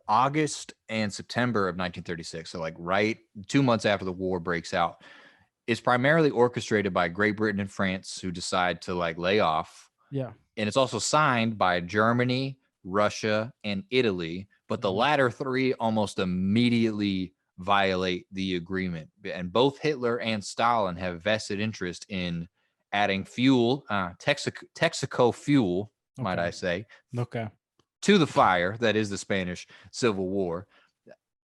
S2: August and September of 1936. So like right 2 months after the war breaks out. It's primarily orchestrated by Great Britain and France, who decide to like lay off,
S1: yeah.
S2: and it's also signed by Germany, Russia, and Italy, but the
S1: Mhm.
S2: latter three almost immediately violate the agreement. And both Hitler and Stalin have vested interest in adding fuel, Texaco fuel, might
S1: Okay,
S2: I say,
S1: okay,
S2: to the fire that is the Spanish Civil War,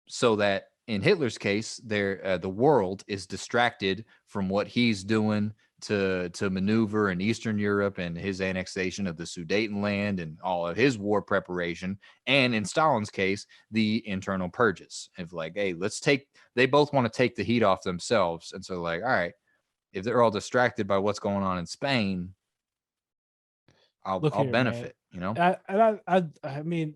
S2: so that in Hitler's case, the world is distracted from what he's doing to maneuver in Eastern Europe and his annexation of the Sudetenland and all of his war preparation. And in Stalin's case, the internal purges of like, hey, they both want to take the heat off themselves. And so, like, all right, if they're all distracted by what's going on in Spain,
S1: look
S2: I'll
S1: here, man.
S2: benefit.
S1: I mean,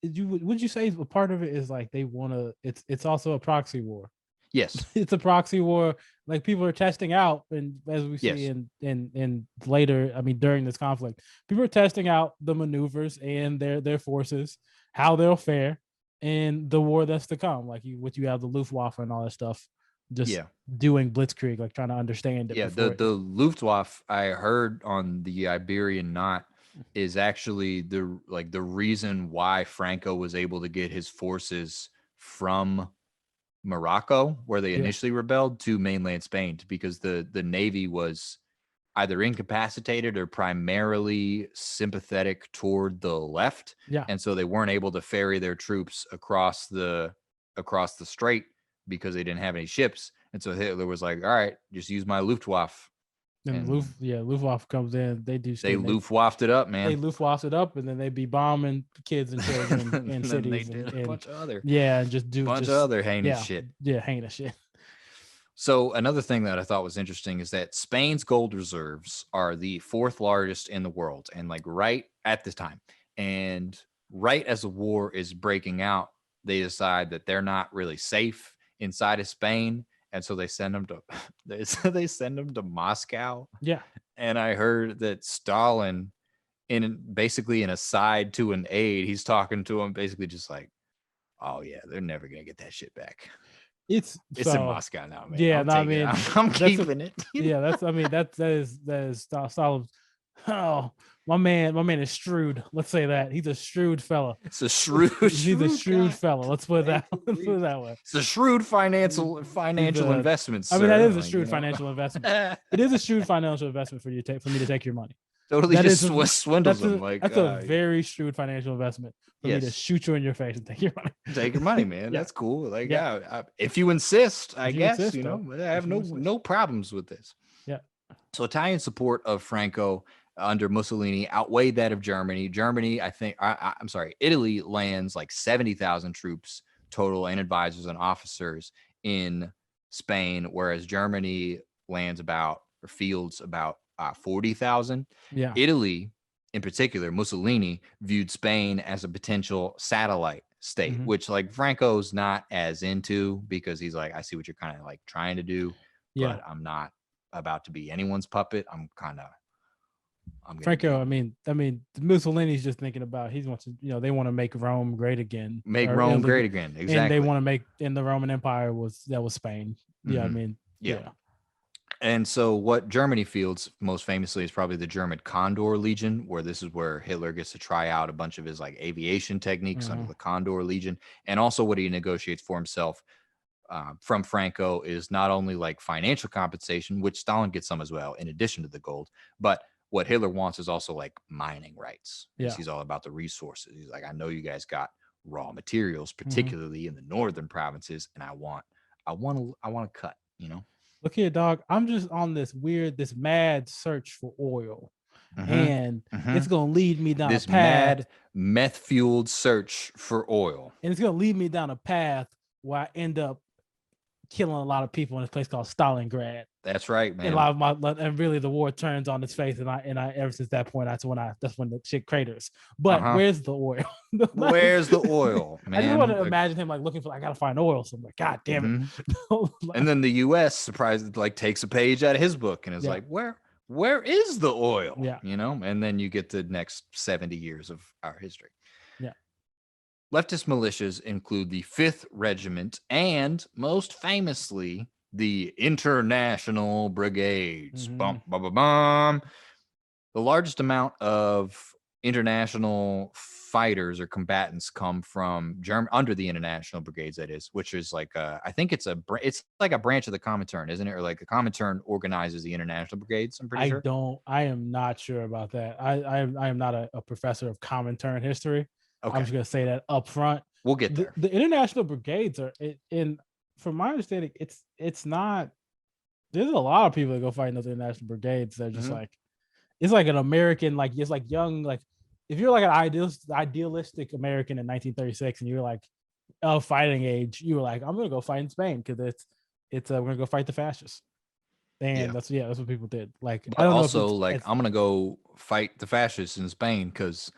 S1: would you say a part of it is like they want to? It's also a proxy war.
S2: Yes,
S1: It's a proxy war. Like people are testing out, and as we see
S2: yes,
S1: in later, I mean, during this conflict, people are testing out the maneuvers and their forces, how they'll fare in the war that's to come. Like you have the Luftwaffe and all that stuff, just
S2: yeah.
S1: doing blitzkrieg, like trying to understand it
S2: Yeah, the
S1: before it.
S2: the Luftwaffe I heard on the Iberian Knot is actually the reason why Franco was able to get his forces from Morocco, where they
S1: Yeah,
S2: initially rebelled, to mainland Spain, because the navy was either incapacitated or primarily sympathetic toward the left,
S1: yeah.
S2: and so they weren't able to ferry their troops across the strait because they didn't have any ships. And so Hitler was like, "All right, just use my Luftwaffe,"
S1: And
S2: and
S1: Luftwaffe comes in, they do
S2: they
S1: shit, and
S2: Luftwaffed it up,
S1: they
S2: man.
S1: Luftwaffe it up, and then they be bombing kids and children
S2: And
S1: in
S2: then they
S1: cities,
S2: did a
S1: and
S2: bunch of other
S1: yeah, and just do
S2: bunch of
S1: just
S2: other heinous
S1: yeah,
S2: shit.
S1: yeah, heinous shit.
S2: So another thing that I thought was interesting is that Spain's gold reserves are the fourth largest in the world, and like right at this time, and right as the war is breaking out, they decide that they're not really safe inside of Spain, and so they send them to they send them to Moscow.
S1: Yeah,
S2: And I heard that Stalin, in basically an aside to an aide, he's talking to him basically just like, "Oh yeah, they're never gonna get that shit back.
S1: it's
S2: It's in
S1: so
S2: Moscow now, man.
S1: yeah.
S2: I'll
S1: No, I
S2: take it.
S1: mean
S2: I'm
S1: that's a
S2: keeping it."
S1: yeah. That's I mean that is solid. Oh, my man is shrewd. Let's say that he's a shrewd fella.
S2: It's a shrewd,
S1: He's a
S2: shrewd
S1: shrewd
S2: guy.
S1: fella. Let's put it that.
S2: Thank you,
S1: Let's put it
S2: Reeves.
S1: that way.
S2: It's a shrewd financial
S1: He's
S2: financial
S1: a.
S2: investment,
S1: I mean, that
S2: sir.
S1: is a
S2: Like,
S1: shrewd financial investment.
S2: totally
S1: It is a shrewd financial investment for me to take your money. That
S2: just
S1: is a
S2: swindles them. Like,
S1: that's a very shrewd financial investment for me to
S2: yes,
S1: shoot you in your face and take your money.
S2: take your money, man.
S1: Yeah,
S2: That's cool. Like,
S1: yeah.
S2: yeah, if you insist, I
S1: If you
S2: guess,
S1: insist, though.
S2: I have
S1: If you
S2: no
S1: insist.
S2: problems with this.
S1: Yeah.
S2: So Italian support of Franco under Mussolini outweighed that of Germany. Germany, I think, I'm sorry, Italy lands like 70,000 troops total and advisors and officers in Spain, whereas Germany lands about or fields about 40,000.
S1: Yeah.
S2: Italy, in particular, Mussolini viewed Spain as a potential satellite state,
S1: Hmm.
S2: which like Franco's not as into because he's like, I see what you're kind of like trying to do,
S1: Yeah.
S2: but I'm not about to be anyone's puppet. I'm gonna
S1: Franco,
S2: be
S1: I mean, Mussolini's just thinking about he wants to, they want to make Rome great again,
S2: make
S1: or
S2: Rome
S1: Italy,
S2: great again.
S1: and they
S2: Exactly.
S1: want to make, and the Roman Empire was Spain. Yeah, I
S2: Hmm.
S1: mean,
S2: Yeah.
S1: yeah.
S2: And so, what Germany fields most famously is probably the German Condor Legion, where this is where Hitler gets to try out a bunch of his like aviation techniques under
S1: Hmm.
S2: the Condor Legion. And also, what he negotiates for himself from Franco is not only like financial compensation, which Stalin gets some as well, in addition to the gold, but what Hitler wants is also like mining rights because
S1: Yeah.
S2: he's all about the resources. He's like, I know you guys got raw materials,
S1: Hmm.
S2: particularly in the northern provinces, and I want to cut, you know?
S1: Look here, dog. I'm just on this mad search for oil,
S2: Mm-hmm.
S1: and
S2: Mm-hmm.
S1: it's gonna lead me down a
S2: This
S1: path,
S2: mad meth fueled search for oil.
S1: and it's gonna lead me down a path where I end up killing a lot of people in this place called Stalingrad.
S2: That's right,
S1: And a
S2: man.
S1: lot of my, and really the war turns on its face, and I ever since that point, that's when the shit craters. But
S2: Uh-huh.
S1: where's the oil?
S2: Where's the oil,
S1: I just want
S2: man?
S1: to imagine him like looking for, I gotta find oil. So I'm like, God damn it.
S2: Mhm. And
S1: Like,
S2: then the US surprised like takes a page out of his book and is
S1: yeah,
S2: like, where is the oil?
S1: yeah,
S2: You know? And then you get the next 70 years of our history.
S1: yeah.
S2: Leftist militias include the 5th Regiment and most famously the International Brigades.
S1: Hmm.
S2: Bum, bum, bum, bum. The largest amount of international fighters or combatants come from under the international brigades, that is, which is like I think it's like a branch of the Comintern, isn't it? Or like the Comintern organizes the international brigades, I'm pretty sure.
S1: I am not sure about that. I am not a professor of Comintern history. I'm
S2: Okay,
S1: just gonna say that up front.
S2: we'll get
S1: The,
S2: there.
S1: the international brigades are in, from my understanding, it's not. There's a lot of people that go fight in those international brigades. They're just
S2: Hmm.
S1: like, it's like an American, like it's like young, like if you're like an idealistic American in 1936 and you're like of fighting age, you were like, I'm gonna go fight in Spain because it's we're gonna go fight the fascists. And
S2: Yeah,
S1: that's what people did. Like, I
S2: but
S1: don't know if
S2: also like
S1: it's
S2: I'm gonna go fight the fascists in Spain because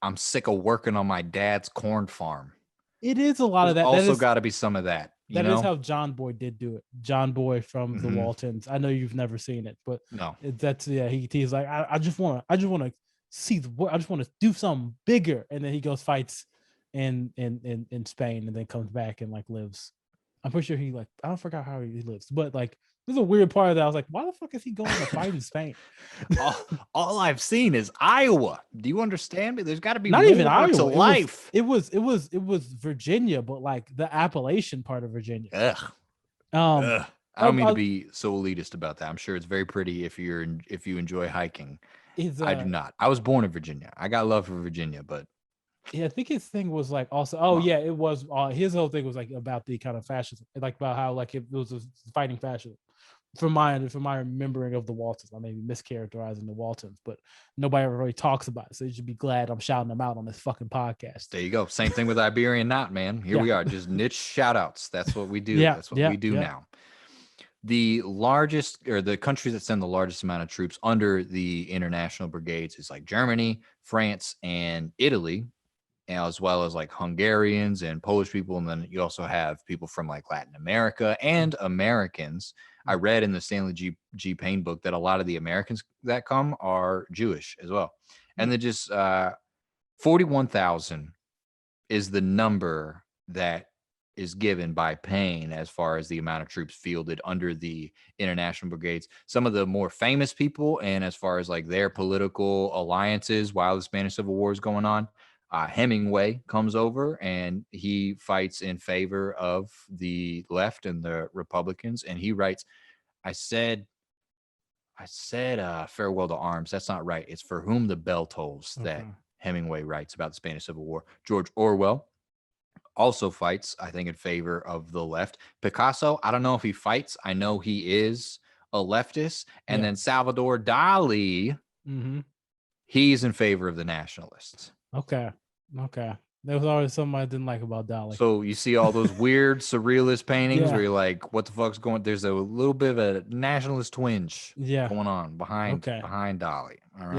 S2: I'm sick of working on my dad's corn farm.
S1: it is a lot
S2: There's
S1: of that.
S2: also got to be some of that, you
S1: That is
S2: know?
S1: how John Boy did do it. John Boy from the
S2: Hmm.
S1: Waltons. I know you've never seen it, but
S2: No.
S1: that's, yeah. He's like, I just want to see the world. I just want to do something bigger, and then he goes fights in Spain, and then comes back and like lives. I'm pretty sure he like, I don't forget how he lives, but like there's a weird part of that. I was like, why the fuck is he going to fight in Spain?
S2: all, all I've seen is Iowa. Do you understand me? There's got to be
S1: Not even
S2: more to
S1: Iowa.
S2: life.
S1: It was Virginia, but like the Appalachian part of Virginia.
S2: Ugh.
S1: Um,
S2: Ugh. I don't mean to
S1: uh,
S2: be so elitist about that. I'm sure it's very pretty if you enjoy hiking.
S1: is
S2: I do not. I was born in Virginia. I got love for Virginia, but
S1: yeah, I think his thing was like also.
S2: come
S1: Oh
S2: on.
S1: yeah, it was. His whole thing was like about the kind of fascism, like about how like it was a fighting fascism. From my remembering of the Waltons, I may be mischaracterizing the Waltons, but nobody ever really talks about it. So you should be glad I'm shouting them out on this fucking podcast.
S2: There you go. Same thing with Iberian Knot, man. Here
S1: Yeah,
S2: we are, just niche shout outs. That's what we do.
S1: yeah,
S2: That's what
S1: yeah,
S2: we do
S1: yeah.
S2: now. The largest or the countries that send the largest amount of troops under the international brigades is like Germany, France, and Italy, as well as like Hungarians and Polish people. And then you also have people from like Latin America and Americans. I read in the Stanley G. Payne book that a lot of the Americans that come are Jewish as well. And then just 41,000 is the number that is given by Payne as far as the amount of troops fielded under the international brigades. Some of the more famous people, and as far as like their political alliances while the Spanish Civil War is going on, Hemingway comes over and he fights in favor of the left and the Republicans. And he writes, I said, farewell to arms. That's not right. It's for whom the bell tolls that
S1: Okay.
S2: Hemingway writes about the Spanish Civil War. George Orwell also fights, I think, in favor of the left. Picasso, I don't know if he fights. I know he is a leftist. And
S1: Yeah.
S2: then Salvador Dali,
S1: Mm-hmm.
S2: he's in favor of the nationalists.
S1: Okay. Okay. There was always something I didn't like about Dolly.
S2: So you see all those weird surrealist paintings where
S1: Yeah,
S2: you're like, what the fuck's going? There's a little bit of a nationalist twinge
S1: yeah.
S2: going on
S1: Okay.
S2: behind Dolly. All right.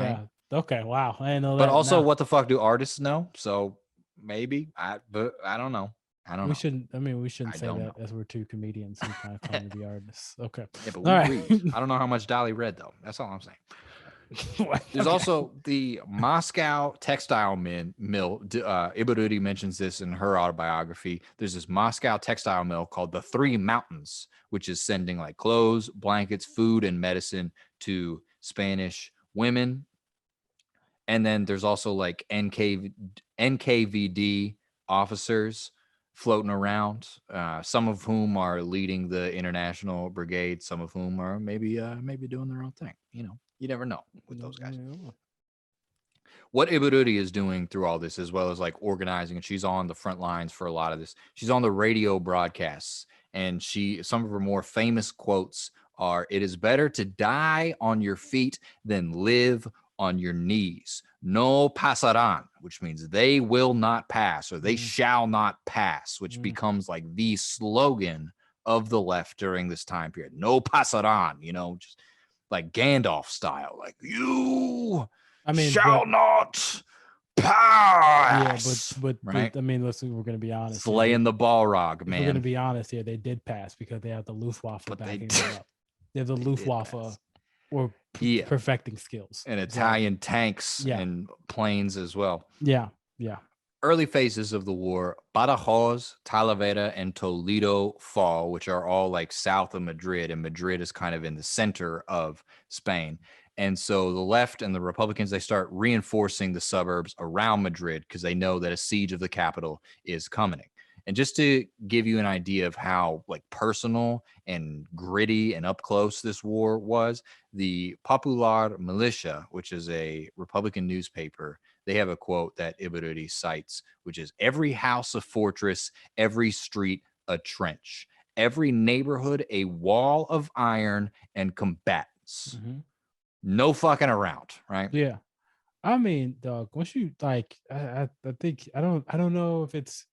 S1: Yeah. Okay. Wow. I didn't know
S2: But
S1: that.
S2: also,
S1: Now
S2: what the fuck do artists know? So maybe but I don't know. I don't
S1: we
S2: know.
S1: shouldn't. I mean, we shouldn't
S2: I
S1: say
S2: don't
S1: that
S2: know.
S1: as we're two comedians who kind of claim to be artists. Okay.
S2: Yeah, but
S1: All
S2: we
S1: right.
S2: read. I don't know how much Dolly read though. That's all I'm saying. There's
S1: Okay.
S2: also the Moscow textile mill. Ibaruri mentions this in her autobiography. There's this Moscow textile mill called the Three Mountains, which is sending like clothes, blankets, food, and medicine to Spanish women. And then there's also like NKVD officers floating around, some of whom are leading the international brigade, some of whom are maybe doing their own thing. You know, you never know with those guys. What Ibaruri is doing through all this, as well as like organizing, and she's on the front lines for a lot of this. She's on the radio broadcasts, and some of her more famous quotes are, "It is better to die on your feet than live on your knees. No pasaran," which means they will not pass or they shall not pass, which becomes like the slogan of the left during this time period. No pasaran, just like Gandalf style, like you
S1: I mean, but
S2: shall not
S1: yeah,
S2: pass.
S1: but
S2: Right?
S1: I mean, listen, we're gonna be honest here.
S2: Slaying the Balrog,
S1: If we're gonna
S2: man.
S1: be honest here, they did pass because they have the Luftwaffe
S2: But they
S1: backing
S2: did,
S1: them up. They have the
S2: they did
S1: Luftwaffe
S2: pass.
S1: or
S2: Yeah.
S1: perfecting skills.
S2: And
S1: So
S2: Italian tanks
S1: yeah,
S2: and planes as well.
S1: yeah, yeah.
S2: Early phases of the war, Badajoz, Talavera, and Toledo fall, which are all like south of Madrid, and Madrid is kind of in the center of Spain. And so the left and the Republicans, they start reinforcing the suburbs around Madrid because they know that a siege of the capital is coming. And just to give you an idea of how like personal and gritty and up close this war was, the Popular Militia, which is a Republican newspaper, they have a quote that Ibaruri cites, which is, "Every house a fortress, every street a trench, every neighborhood a wall of iron and combatants."
S1: Hmm.
S2: No fucking around, right?
S1: Yeah. I mean, dog, once you like, I think I don't know if it's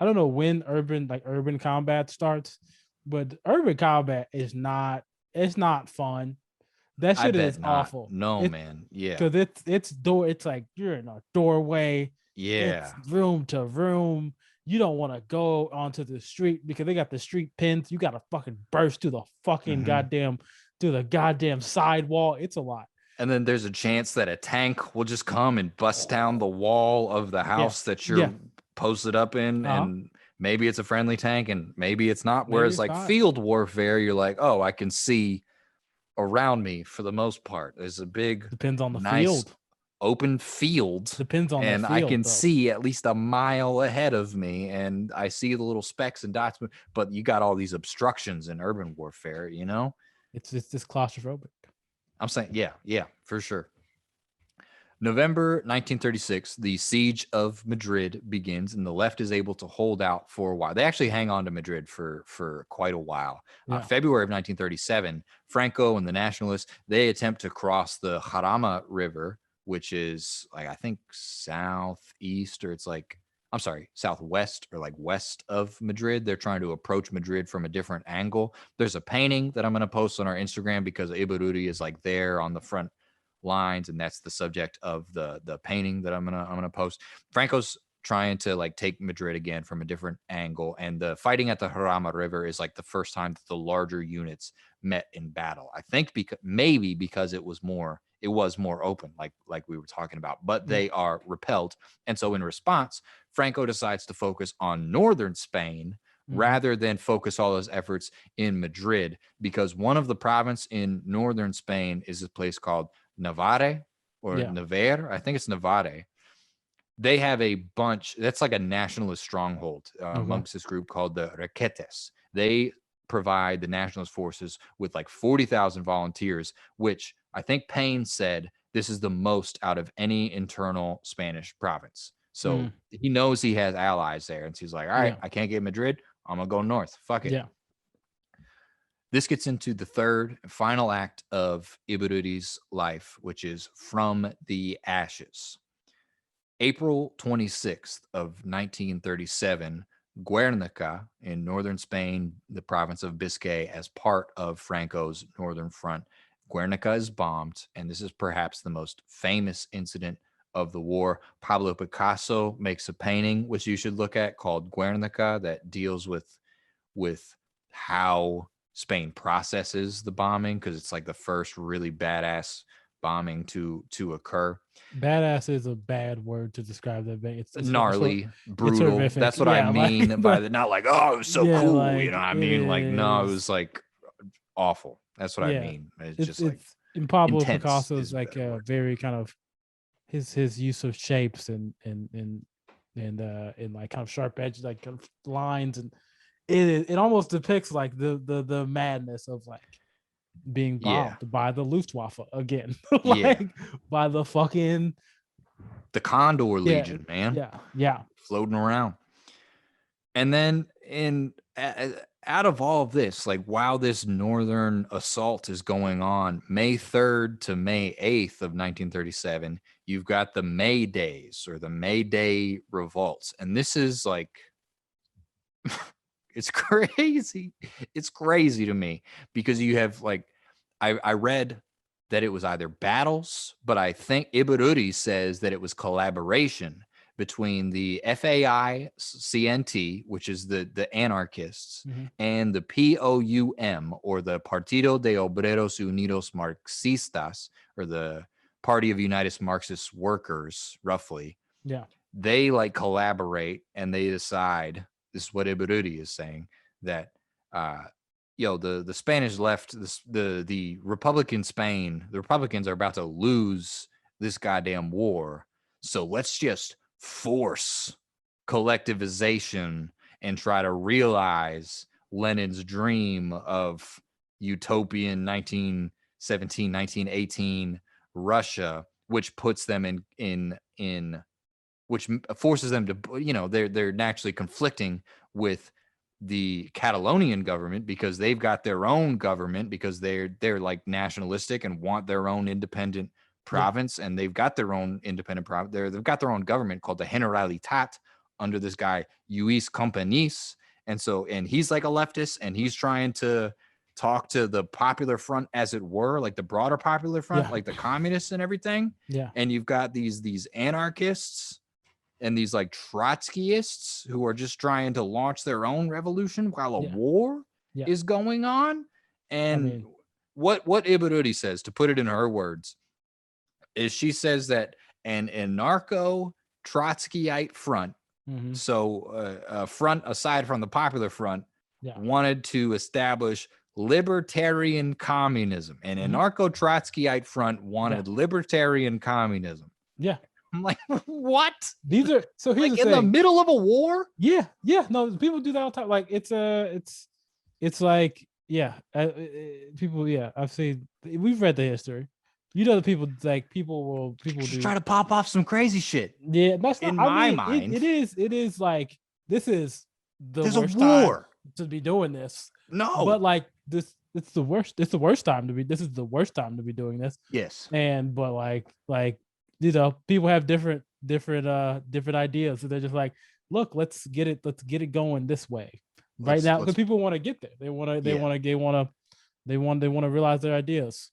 S1: I don't know when urban combat starts, but urban combat is not it's not fun. That
S2: I
S1: shit
S2: bet
S1: is
S2: not.
S1: awful.
S2: No,
S1: It
S2: man. Yeah.
S1: because it's like you're in a doorway, it's
S2: Yeah.
S1: room to room. You don't want to go onto the street because they got the street pins. You gotta fucking burst to the fucking
S2: Mhm.
S1: goddamn sidewall. It's a lot.
S2: And then there's a chance that a tank will just come and bust down the wall of the
S1: Yeah.
S2: house that
S1: Yeah.
S2: you're posted up in.
S1: Uh-huh.
S2: And maybe it's a friendly tank and maybe it's not.
S1: Maybe
S2: Whereas
S1: it's
S2: like
S1: not.
S2: field warfare, you're like, oh, I can see around me for the most part. There's a big,
S1: Depends on the
S2: nice
S1: field.
S2: open field.
S1: Depends on the
S2: And I
S1: field
S2: can
S1: though.
S2: see at least a mile ahead of me, and I see the little specks and dots. But you got all these obstructions in urban warfare, you know?
S1: It's just claustrophobic.
S2: I'm saying, yeah, for sure. November 1936, the siege of Madrid begins, and the left is able to hold out for a while. They actually hang on to Madrid for quite a while.
S1: Yeah.
S2: February of 1937, Franco and the Nationalists, they attempt to cross the Jarama River, which is like I think southeast, or it's like I'm sorry, southwest or like west of Madrid. They're trying to approach Madrid from a different angle. There's a painting that I'm going to post on our Instagram because Ibaruri is like there on the front lines, and that's the subject of the painting that I'm gonna post. Franco's trying to like take Madrid again from a different angle, and the fighting at the Jarama River is like the first time that the larger units met in battle. I think because it was more open, like we were talking about, but
S1: Yeah.
S2: they are repelled, and so in response, Franco decides to focus on northern Spain
S1: Mm-hmm.
S2: rather than focus all his efforts in Madrid, because one of the province in northern Spain is a place called Navarre or
S1: Yeah.
S2: Navarre. I think it's Navarre. They have a bunch, that's like a nationalist stronghold
S1: Okay.
S2: amongst this group called the Requetes. They provide the nationalist forces with like 40,000 volunteers, which I think Payne said this is the most out of any internal Spanish province. So
S1: Mm.
S2: he knows he has allies there. And so he's like, all right,
S1: Yeah.
S2: I can't get Madrid. I'm going to go north. Fuck it.
S1: Yeah.
S2: This gets into the third and final act of Ibaruri's life, which is From the Ashes. April 26th of 1937, Guernica in northern Spain, the province of Biscay, as part of Franco's northern front. Guernica is bombed, and this is perhaps the most famous incident of the war. Pablo Picasso makes a painting, which you should look at, called Guernica, that deals with how Spain processes the bombing, because it's like the first really badass bombing to occur.
S1: Badass is a bad word to describe that.
S2: Gnarly,
S1: It's
S2: brutal.
S1: horrific.
S2: That's what I
S1: Yeah, like
S2: mean by the, not like, oh, it was so
S1: yeah,
S2: cool. You
S1: like
S2: know what I
S1: it
S2: mean? Like, no, it
S1: is.
S2: was like awful. That's what I
S1: Yeah,
S2: mean. It's just like
S1: it's in Pablo
S2: intense
S1: Picasso's
S2: is a
S1: like
S2: better word.
S1: very kind of his use of shapes and like kind of sharp edges, like kind of lines, and it almost depicts like the madness of like being
S2: Yeah.
S1: bombed by the Luftwaffe again,
S2: Yeah.
S1: like by the fucking
S2: The Condor
S1: yeah
S2: Legion, man,
S1: yeah
S2: floating around. And then out of all of this, like while this northern assault is going on, May 3rd to May 8th of 1937, you've got the May Days or the May Day revolts. And this is like, it's crazy. It's crazy to me because you have like, I read that it was either battles, but I think Ibarruri says that it was collaboration between the FAI CNT, which is the anarchists,
S1: mhm,
S2: and the POUM, or the Partido de Obreros Unidos Marxistas, or the Party of United Marxist Workers, roughly.
S1: yeah
S2: They like collaborate and they decide, this is what Ibarruri is saying, that uh the Spanish left, the Republican Spain, the Republicans are about to lose this goddamn war, so let's just force collectivization and try to realize Lenin's dream of utopian 1917, 1918 Russia, which puts them in which forces them to, they're naturally conflicting with the Catalonian government because they've got their own government, because they're like nationalistic and want their own independent
S1: yeah
S2: province, and they've got their own independent province. They've got their own government called the Generalitat under this guy Luis Companys, and he's like a leftist, and he's trying to talk to the Popular Front, as it were, like the broader Popular Front,
S1: yeah
S2: like the communists and everything.
S1: yeah
S2: And you've got these anarchists and these like Trotskyists who are just trying to launch their own revolution while a
S1: yeah
S2: war
S1: yeah.
S2: is going on.
S1: I
S2: And
S1: mean
S2: what Ibarruri says, to put it in her words, is she says that an anarcho Trotskyite front,
S1: mhm,
S2: so a front aside from the Popular Front,
S1: yeah
S2: wanted to establish libertarian communism. An
S1: mhm,
S2: anarcho Trotskyite front
S1: yeah
S2: wanted libertarian communism.
S1: yeah.
S2: I'm like, what?
S1: These are so. Here's the
S2: Like in the
S1: thing.
S2: middle of a war?
S1: Yeah. No, people do that all the time. Like it's like yeah. People yeah. I've seen. We've read the history. You know, the people
S2: Just
S1: do.
S2: try to pop off some crazy shit.
S1: Yeah, that's not.
S2: In
S1: I
S2: my
S1: mean,
S2: mind,
S1: it is like this is the
S2: there's a
S1: worst time
S2: war.
S1: to be doing this.
S2: No.
S1: But like this, it's the worst. It's the worst time to be. This is the worst time to be doing this.
S2: Yes.
S1: And but like people have different ideas, so they're just like, look, let's get it going this way right now, because
S2: Let's
S1: people want to get there.
S2: yeah.
S1: They want to realize their ideas.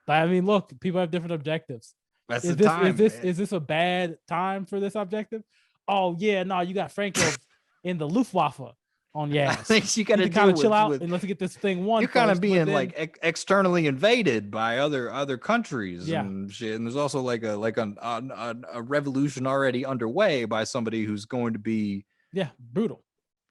S1: I mean, look, people have different objectives.
S2: That's the
S1: is this is
S2: time,
S1: this
S2: man.
S1: is this a bad time for this objective? Oh yeah, no, you got Franco in the Luftwaffe on your
S2: I
S1: ass.
S2: think you
S1: You
S2: got
S1: need
S2: to
S1: to kind
S2: deal
S1: of chill out
S2: with
S1: and let's get this thing won
S2: you're kind of
S1: first, but
S2: being
S1: then
S2: like externally invaded by other countries
S1: yeah
S2: and shit. And there's also like a revolution already underway by somebody who's going to be
S1: yeah brutal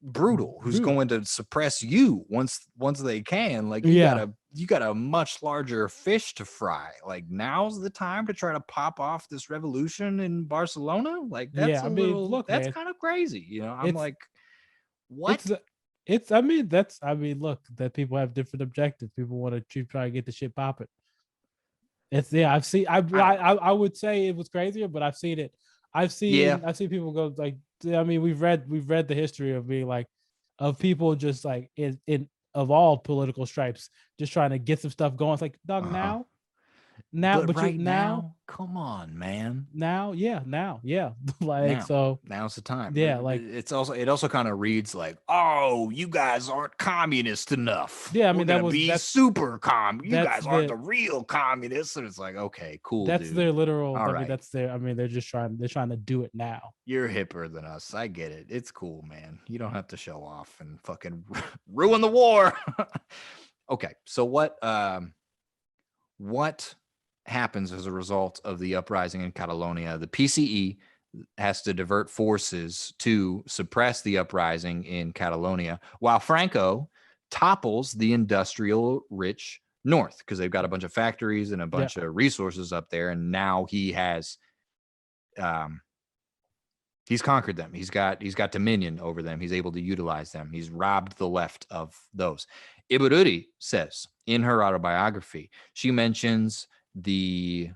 S2: brutal, who's
S1: brutal
S2: going to suppress you once they can. Like
S1: yeah
S2: you got a much larger fish to fry. Like now's the time to try to pop off this revolution in Barcelona. Like
S1: yeah. I mean, look,
S2: that's
S1: man,
S2: kind of crazy. I'm
S1: it's
S2: like, what?
S1: it's it's I mean that's I mean look, that people have different objectives. People want to try to get the shit popping. It's yeah, I've seen
S2: I don't know.
S1: I would say it was crazier, but I've seen it.
S2: Yeah.
S1: I've seen people go like, I mean, we've read the history of being like of people just like in of all political stripes just trying to get some stuff going. It's like, dog,
S2: Uh-huh.
S1: now now,
S2: But
S1: but you
S2: right
S1: now,
S2: now, come on, man.
S1: yeah, like so,
S2: Now's the time.
S1: yeah, like
S2: It also kind of reads like, oh, you guys aren't communist enough.
S1: yeah. I
S2: We're
S1: mean,
S2: gonna be super you
S1: that's
S2: guys aren't
S1: the
S2: the real communists. And it's like, okay, cool,
S1: that's
S2: dude.
S1: their literal.
S2: All
S1: I mean,
S2: right.
S1: that's their. I mean, they're trying to do it now.
S2: You're hipper than us. I get it. It's cool, man. You don't have to show off and fucking ruin the war. Okay. So what happens as a result of the uprising in Catalonia? The PCE has to divert forces to suppress the uprising in Catalonia, while Franco topples the industrial rich north because they've got a bunch of factories and a
S1: Yeah,
S2: bunch of resources up there, and now um, he's conquered them. He's got dominion over them. He's able to utilize them. He's robbed the left of those. Ibarruri says in her autobiography, she mentions the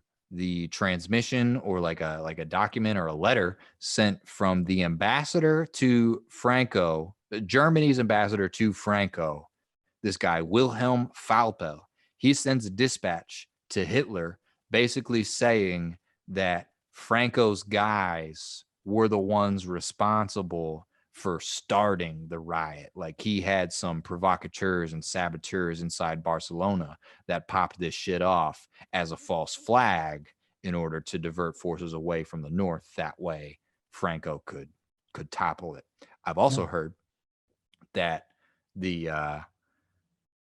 S2: transmission or like a document or a letter sent from the ambassador to Franco, Germany's ambassador to Franco, this guy Wilhelm Faupel. He sends a dispatch to Hitler basically saying that Franco's guys were the ones responsible for starting the riot. Like he had some provocateurs and saboteurs inside Barcelona that popped this shit off as a false flag in order to divert forces away from the north. That way Franco could topple it. I've also
S1: no,
S2: heard that the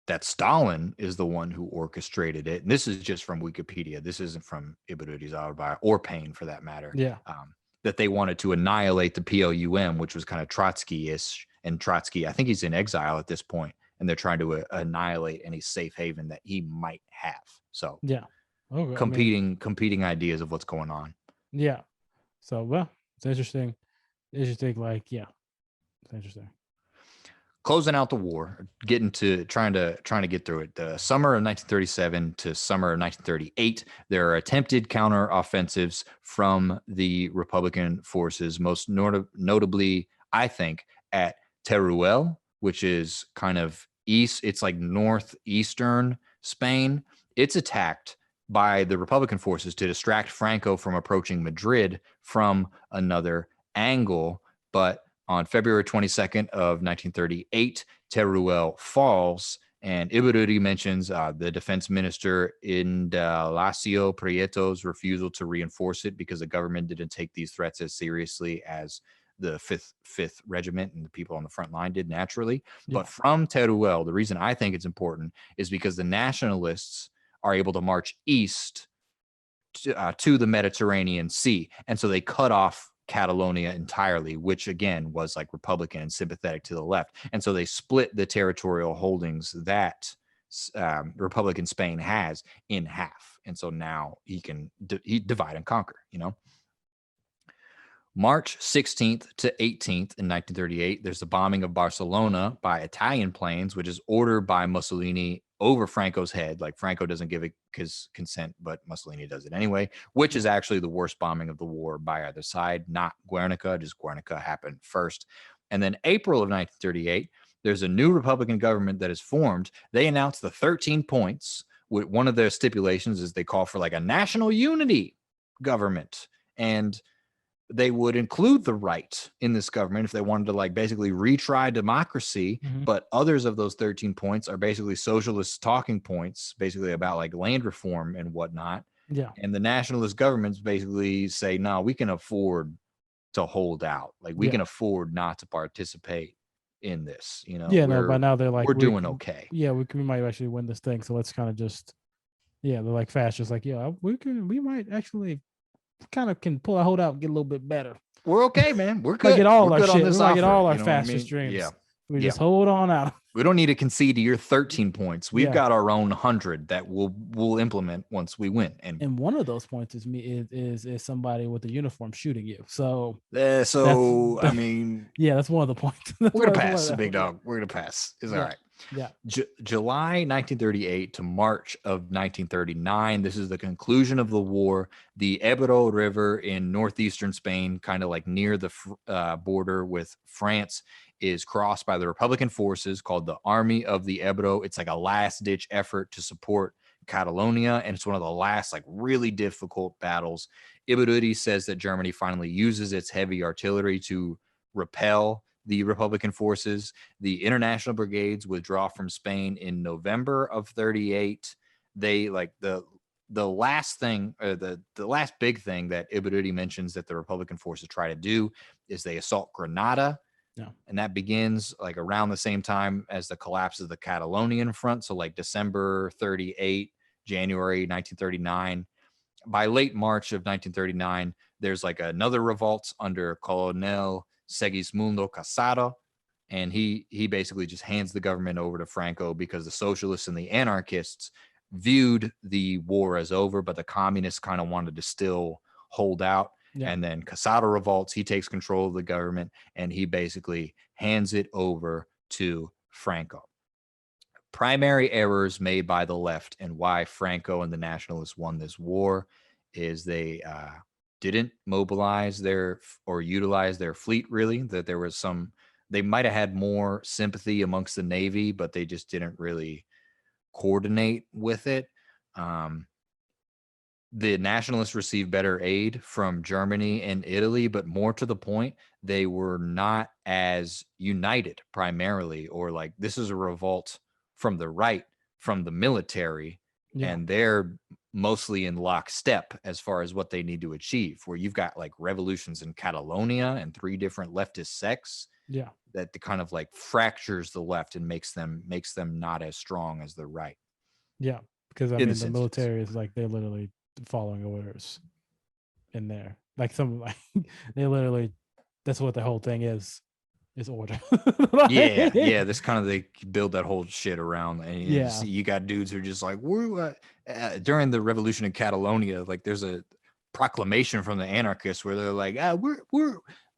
S2: that Stalin is the one who orchestrated it. And this is just from Wikipedia. This isn't from Ibarruri's autobiography or Payne for that matter.
S1: yeah,
S2: That they wanted to annihilate the POUM, which was kind of Trotsky-ish. And Trotsky, I think he's in exile at this point, and they're trying to annihilate any safe haven that he might have. So
S1: yeah. Okay, I mean,
S2: competing ideas of what's going on.
S1: yeah. So well, it's interesting. Interesting, like yeah, it's interesting.
S2: Closing out the war, getting to trying to get through it. The summer of 1937 to summer of 1938, there are attempted counteroffensives from the Republican forces, most notably, I think, at Teruel, which is kind of east. It's like northeastern Spain. It's attacked by the Republican forces to distract Franco from approaching Madrid from another angle, but on February 22nd of 1938, Teruel falls, and Ibarruri mentions the defense minister Indalacio Prieto's refusal to reinforce it because the government didn't take these threats as seriously as the fifth regiment and the people on the front line did naturally.
S1: Yeah,
S2: But from Teruel, the reason I think it's important is because the nationalists are able to march east to the Mediterranean Sea, and so they cut off Catalonia entirely, which again was like Republican and sympathetic to the left. And so they split the territorial holdings that Republican Spain has in half. And so now he can divide and conquer, you know. March 16th to 18th in 1938, there's the bombing of Barcelona by Italian planes, which is ordered by Mussolini over Franco's head. Like Franco doesn't give it his consent, but Mussolini does it anyway, which is actually the worst bombing of the war by either side, not Guernica, just Guernica happened first. And then April of 1938, there's a new Republican government that is formed. They announced the 13 points. One of their stipulations is they call for like a national unity government. And they would include the right in this government if they wanted to like basically retry democracy.
S1: mm-hmm.
S2: But others of those 13 points are basically socialist talking points, basically about like land reform and whatnot.
S1: Yeah,
S2: And the nationalist governments basically say, no, we can afford to hold out. Like we
S1: yeah,
S2: can afford not to participate in this. You know,
S1: yeah. No, by now they're like
S2: we're doing okay.
S1: Yeah, we might actually win this thing. So let's kind of just yeah, they're like fast, just like yeah, we might actually kind of can pull a hold out and get a little bit better.
S2: We're okay, man. We're
S1: Might
S2: good.
S1: get all
S2: We're
S1: our
S2: good on
S1: shit. We
S2: this
S1: might get
S2: offer.
S1: all our
S2: You know what I
S1: fastest
S2: mean?
S1: dreams.
S2: Yeah.
S1: We
S2: Yeah.
S1: just hold on out.
S2: We don't need to concede to your 13 points. We've
S1: Yeah.
S2: got our own 100 that we'll implement once we win.
S1: And one of those points is me is somebody with a uniform shooting you. So
S2: I mean,
S1: yeah, that's one of the points.
S2: we're gonna pass, big dog. We're gonna pass. It's all right.
S1: Yeah.
S2: July 1938 to March of 1939. This is the conclusion of the war. The Ebro River in northeastern Spain, kind of like near the border with France, is crossed by the Republican forces called the Army of the Ebro. It's like a last-ditch effort to support Catalonia, and it's one of the last like really difficult battles. Ibarruri says that Germany finally uses its heavy artillery to repel the Republican forces. The international brigades withdraw from Spain in November of 38. They like the last thing, the last big thing that Ibarruri mentions that the Republican forces try to do is they assault Granada.
S1: Yeah.
S2: And that begins like around the same time as the collapse of the Catalonian front. So like December 38, January 1939. By late March of 1939, there's like another revolt under Colonel Segismundo Casado. And he basically just hands the government over to Franco because the socialists and the anarchists viewed the war as over, but the communists kind of wanted to still hold out.
S1: Yeah.
S2: And then Casado revolts. He takes control of the government and he basically hands it over to Franco. Primary errors made by the left and why Franco and the nationalists won this war is they didn't mobilize their or utilize their fleet really. That there was some, they might have had more sympathy amongst the Navy, but they just didn't really coordinate with it. The nationalists received better aid from Germany and Italy, but more to the point, they were not as united primarily, or like this is a revolt from the right, from the military,
S1: Yeah.
S2: and they're mostly in lockstep as far as what they need to achieve, where you've got like revolutions in Catalonia and 3 different leftist sects.
S1: Yeah.
S2: That kind of like fractures the left and makes them not as strong as the right.
S1: Yeah. Because I
S2: In
S1: mean,
S2: this
S1: the
S2: instance.
S1: military is like they're literally following orders in there. Like some like they literally that's what the whole thing is order.
S2: Yeah. This kind of they build that whole shit around, and
S1: Yeah.
S2: you got dudes who are just like we're during the revolution in Catalonia, like there's a proclamation from the anarchists where they're like,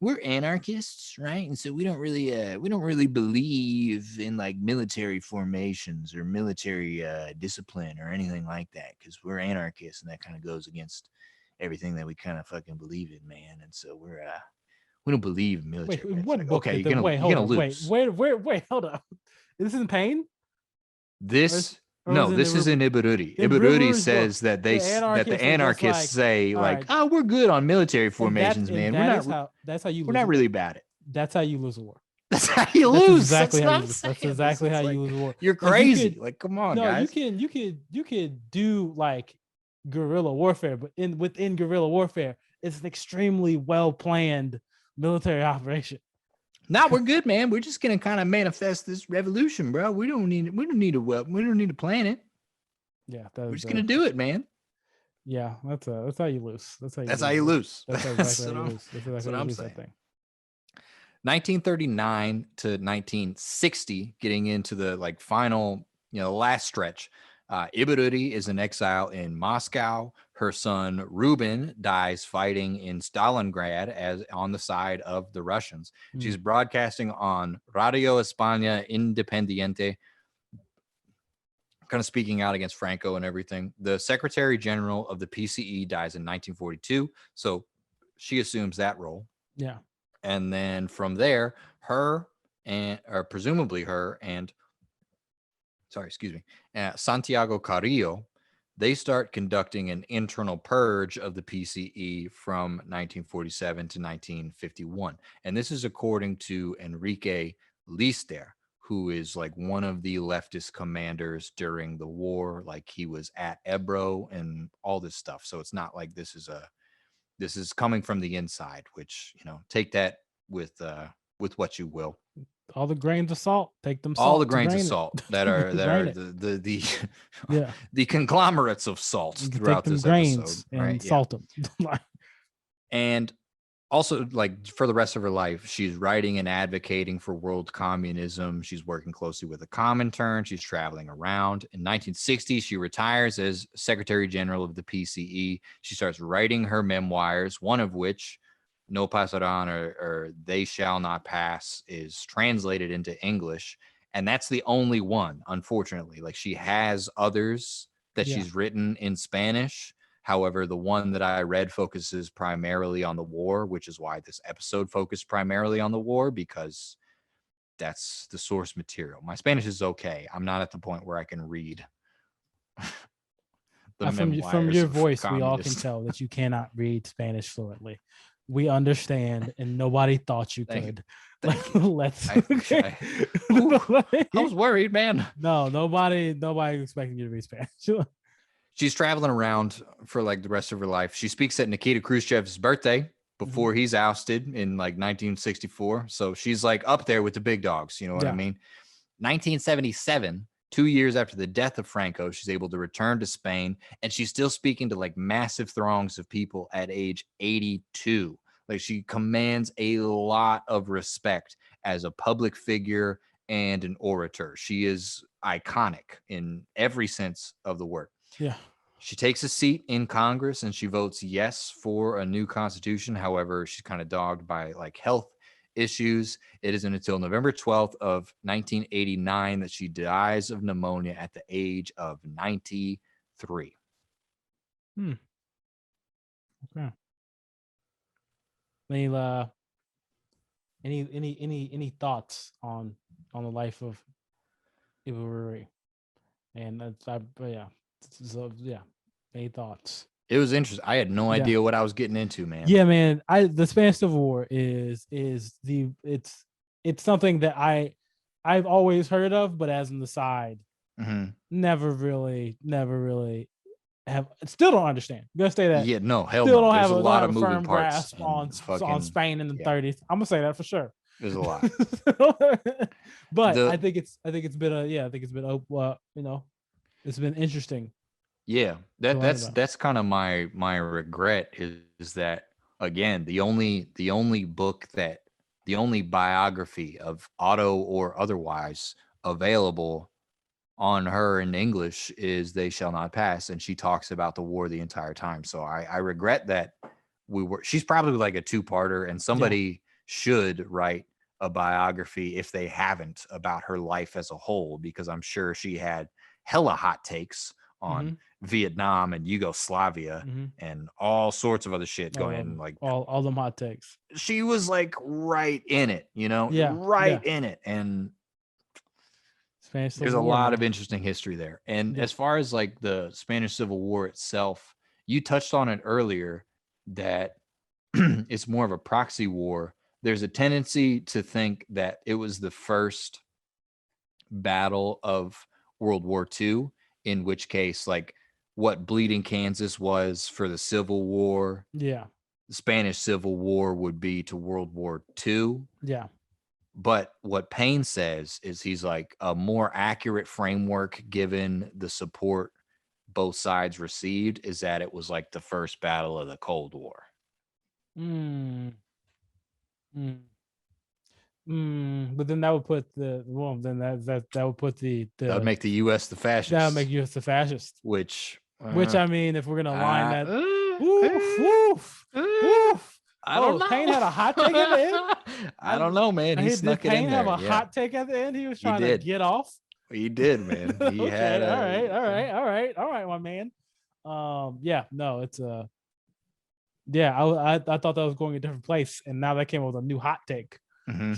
S2: we're anarchists, right? And so we don't really believe in like military formations or military discipline or anything like that because we're anarchists, and that kind of goes against everything that we kind of fucking believe in, man. And so we don't believe in military.
S1: Wait, what
S2: like,
S1: book?
S2: okay,
S1: You're gonna
S2: lose.
S1: Wait, hold up. This is in Pain?
S2: This
S1: Or was
S2: no,
S1: it
S2: this is in Ibarruri.
S1: in
S2: Ibarruri
S1: Rivers book?
S2: says that
S1: The
S2: the
S1: anarchists were just
S2: anarchists say
S1: all
S2: like,
S1: right,
S2: oh, we're good on military
S1: and
S2: formations, man.
S1: that is how that's how you
S2: We're
S1: lose.
S2: not really bad at.
S1: That's how you lose a war.
S2: That's how you
S1: That's
S2: lose.
S1: exactly
S2: That's
S1: how
S2: what
S1: you
S2: I'm
S1: lose.
S2: saying.
S1: That's exactly how you lose a war.
S2: You're
S1: Like,
S2: crazy. Like, come on,
S1: no,
S2: guys.
S1: you could do like guerrilla warfare, but within guerrilla warfare, it's an extremely well planned military operation.
S2: Nah, we're good, man. We're just gonna kind of manifest this revolution, bro. We don't need to plan it.
S1: Yeah,
S2: We're just gonna do it, man.
S1: Yeah, that's how you lose. That's how you
S2: That's
S1: lose.
S2: how you lose.
S1: That's exactly how you lose. That's
S2: That's
S1: exactly
S2: what
S1: how you
S2: I'm
S1: lose
S2: saying.
S1: that thing.
S2: 1939 to 1960, getting into the like final, last stretch. Ibarruri is in exile in Moscow. Her son Ruben dies fighting in Stalingrad as on the side of the Russians. She's broadcasting on Radio España Independiente, kind of speaking out against Franco and everything. The Secretary General of the PCE dies in 1942, so she assumes that role.
S1: Yeah.
S2: And then from there, presumably her and Santiago Carrillo, they start conducting an internal purge of the PCE from 1947 to 1951. And this is according to Enrique Lister, who is like one of the leftist commanders during the war. Like he was at Ebro and all this stuff. So it's not like this is coming from the inside, which, take that with what you will.
S1: All the grains of salt, take them.
S2: All the grains of salt that are the
S1: yeah,
S2: the conglomerates of salt throughout this episode,
S1: and
S2: right?
S1: salt them.
S2: And also, like for the rest of her life, she's writing and advocating for world communism. She's working closely with the Comintern. She's traveling around. In 1960, she retires as Secretary General of the PCE. She starts writing her memoirs, one of which, No Pasaran or They Shall Not Pass, is translated into English. And that's the only one, unfortunately. Like she has others that she's written in Spanish. However, the one that I read focuses primarily on the war, which is why this episode focused primarily on the war, because that's the source material. My Spanish is okay. I'm not at the point where I can read. The
S1: From
S2: memoirs
S1: your
S2: of
S1: voice, we all can
S2: communists.
S1: tell that you cannot read Spanish fluently. We understand, and nobody thought you
S2: Thank you.
S1: could.
S2: Thank you.
S1: Let's.
S2: I was worried, man.
S1: No, nobody expecting you to read Spanish.
S2: She's traveling around for like the rest of her life. She speaks at Nikita Khrushchev's birthday before he's ousted in like 1964. So she's like up there with the big dogs. You know what I mean? 1977, 2 years after the death of Franco, she's able to return to Spain, and she's still speaking to like massive throngs of people at age 82. Like she commands a lot of respect as a public figure and an orator. She is iconic in every sense of the word.
S1: Yeah.
S2: She takes a seat in Congress and she votes yes for a new constitution. However, she's kind of dogged by like health issues. It isn't until November 12th of 1989 that she dies of pneumonia at the age of 93.
S1: Okay. Any thoughts on the life of Ibarruri? And that's so any thoughts?
S2: It was interesting. I had no idea what I was getting into, man.
S1: Yeah, man. The Spanish Civil War is it's something that I've always heard of, but as an aside, never really have. Still don't understand. I'm gonna say that.
S2: Yeah, no, hell
S1: still
S2: no.
S1: don't
S2: There's
S1: have
S2: a lot of
S1: a
S2: moving
S1: firm
S2: parts
S1: grasp on
S2: fucking
S1: Spain in the 30s. I'm gonna say that for sure.
S2: There's a lot.
S1: But I think it's been it's been interesting.
S2: Yeah, that's kind of my regret is that again the only book that the only biography of Otto or otherwise available on her in English is They Shall Not Pass, and she talks about the war the entire time. So I regret that she's probably like a two-parter, and somebody should write a biography if they haven't about her life as a whole, because I'm sure she had hella hot takes on Vietnam and Yugoslavia and all sorts of other shit going like
S1: all them hot takes.
S2: She was like right in it, you know, in it. And there's a lot of interesting history there. And as far as like the Spanish Civil War itself, you touched on it earlier that it's more of a proxy war. There's a tendency to think that it was the first battle of World War II, in which case, like what Bleeding Kansas was for the Civil War, the Spanish Civil War would be to World War II.
S1: Yeah.
S2: But what Payne says is he's like a more accurate framework, given the support both sides received, is that it was like the first battle of the Cold War.
S1: But then that would put that would put that
S2: would make the U.S. the fascist.
S1: That would make U.S. the fascist.
S2: Which
S1: I mean, if we're gonna line that,
S2: I don't know.
S1: Payne had a hot take at the end.
S2: I don't know, man. He snuck it in there.
S1: Did Payne have a hot take at the end? He was trying to get off.
S2: He did, man. He had.
S1: All right, my man. It's I thought that was going a different place, and now that came up with a new hot take.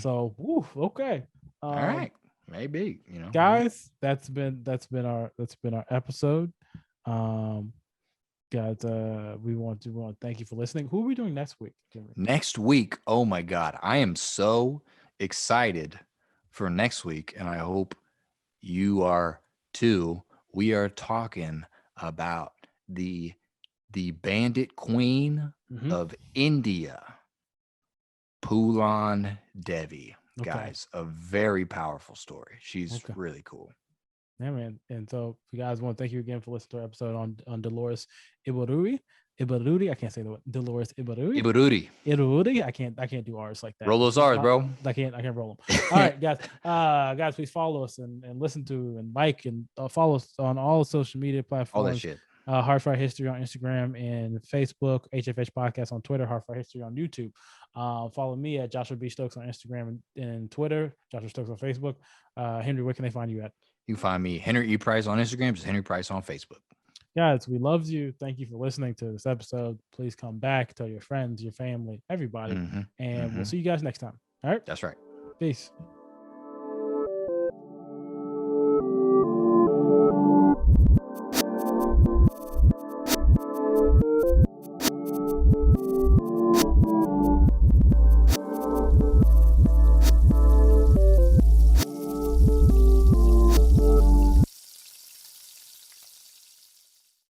S1: So, okay.
S2: All right, maybe,
S1: guys, that's been our episode. Guys, we want to thank you for listening. Who are we doing next week, Jimmy?
S2: Next week, oh my God, I am so excited for next week, and I hope you are too. We are talking about the bandit queen of India, Pulan Devi. Guys, a very powerful story. She's really cool.
S1: Yeah, man. And so, if you guys want to thank you again for listening to our episode on Dolores Ibarruri. I can't say the word. Dolores Ibarruri. I can't do R's like that.
S2: Roll those R's, bro.
S1: I can't roll them. All right, guys. Guys, please follow us and listen to and like and follow us on all social media platforms.
S2: All that shit.
S1: Hard Fire History on Instagram and Facebook, HFH Podcast on Twitter, Hard Fire History on YouTube. Follow me at Joshua B. Stokes on Instagram and Twitter, Joshua Stokes on Facebook. Henry, where can they find you at?
S2: You can find me Henry E. Price on Instagram, just Henry Price on Facebook.
S1: Guys, we love you. Thank you for listening to this episode. Please come back, tell your friends, your family, everybody, and we'll see you guys next time. All right?
S2: That's right.
S1: Peace.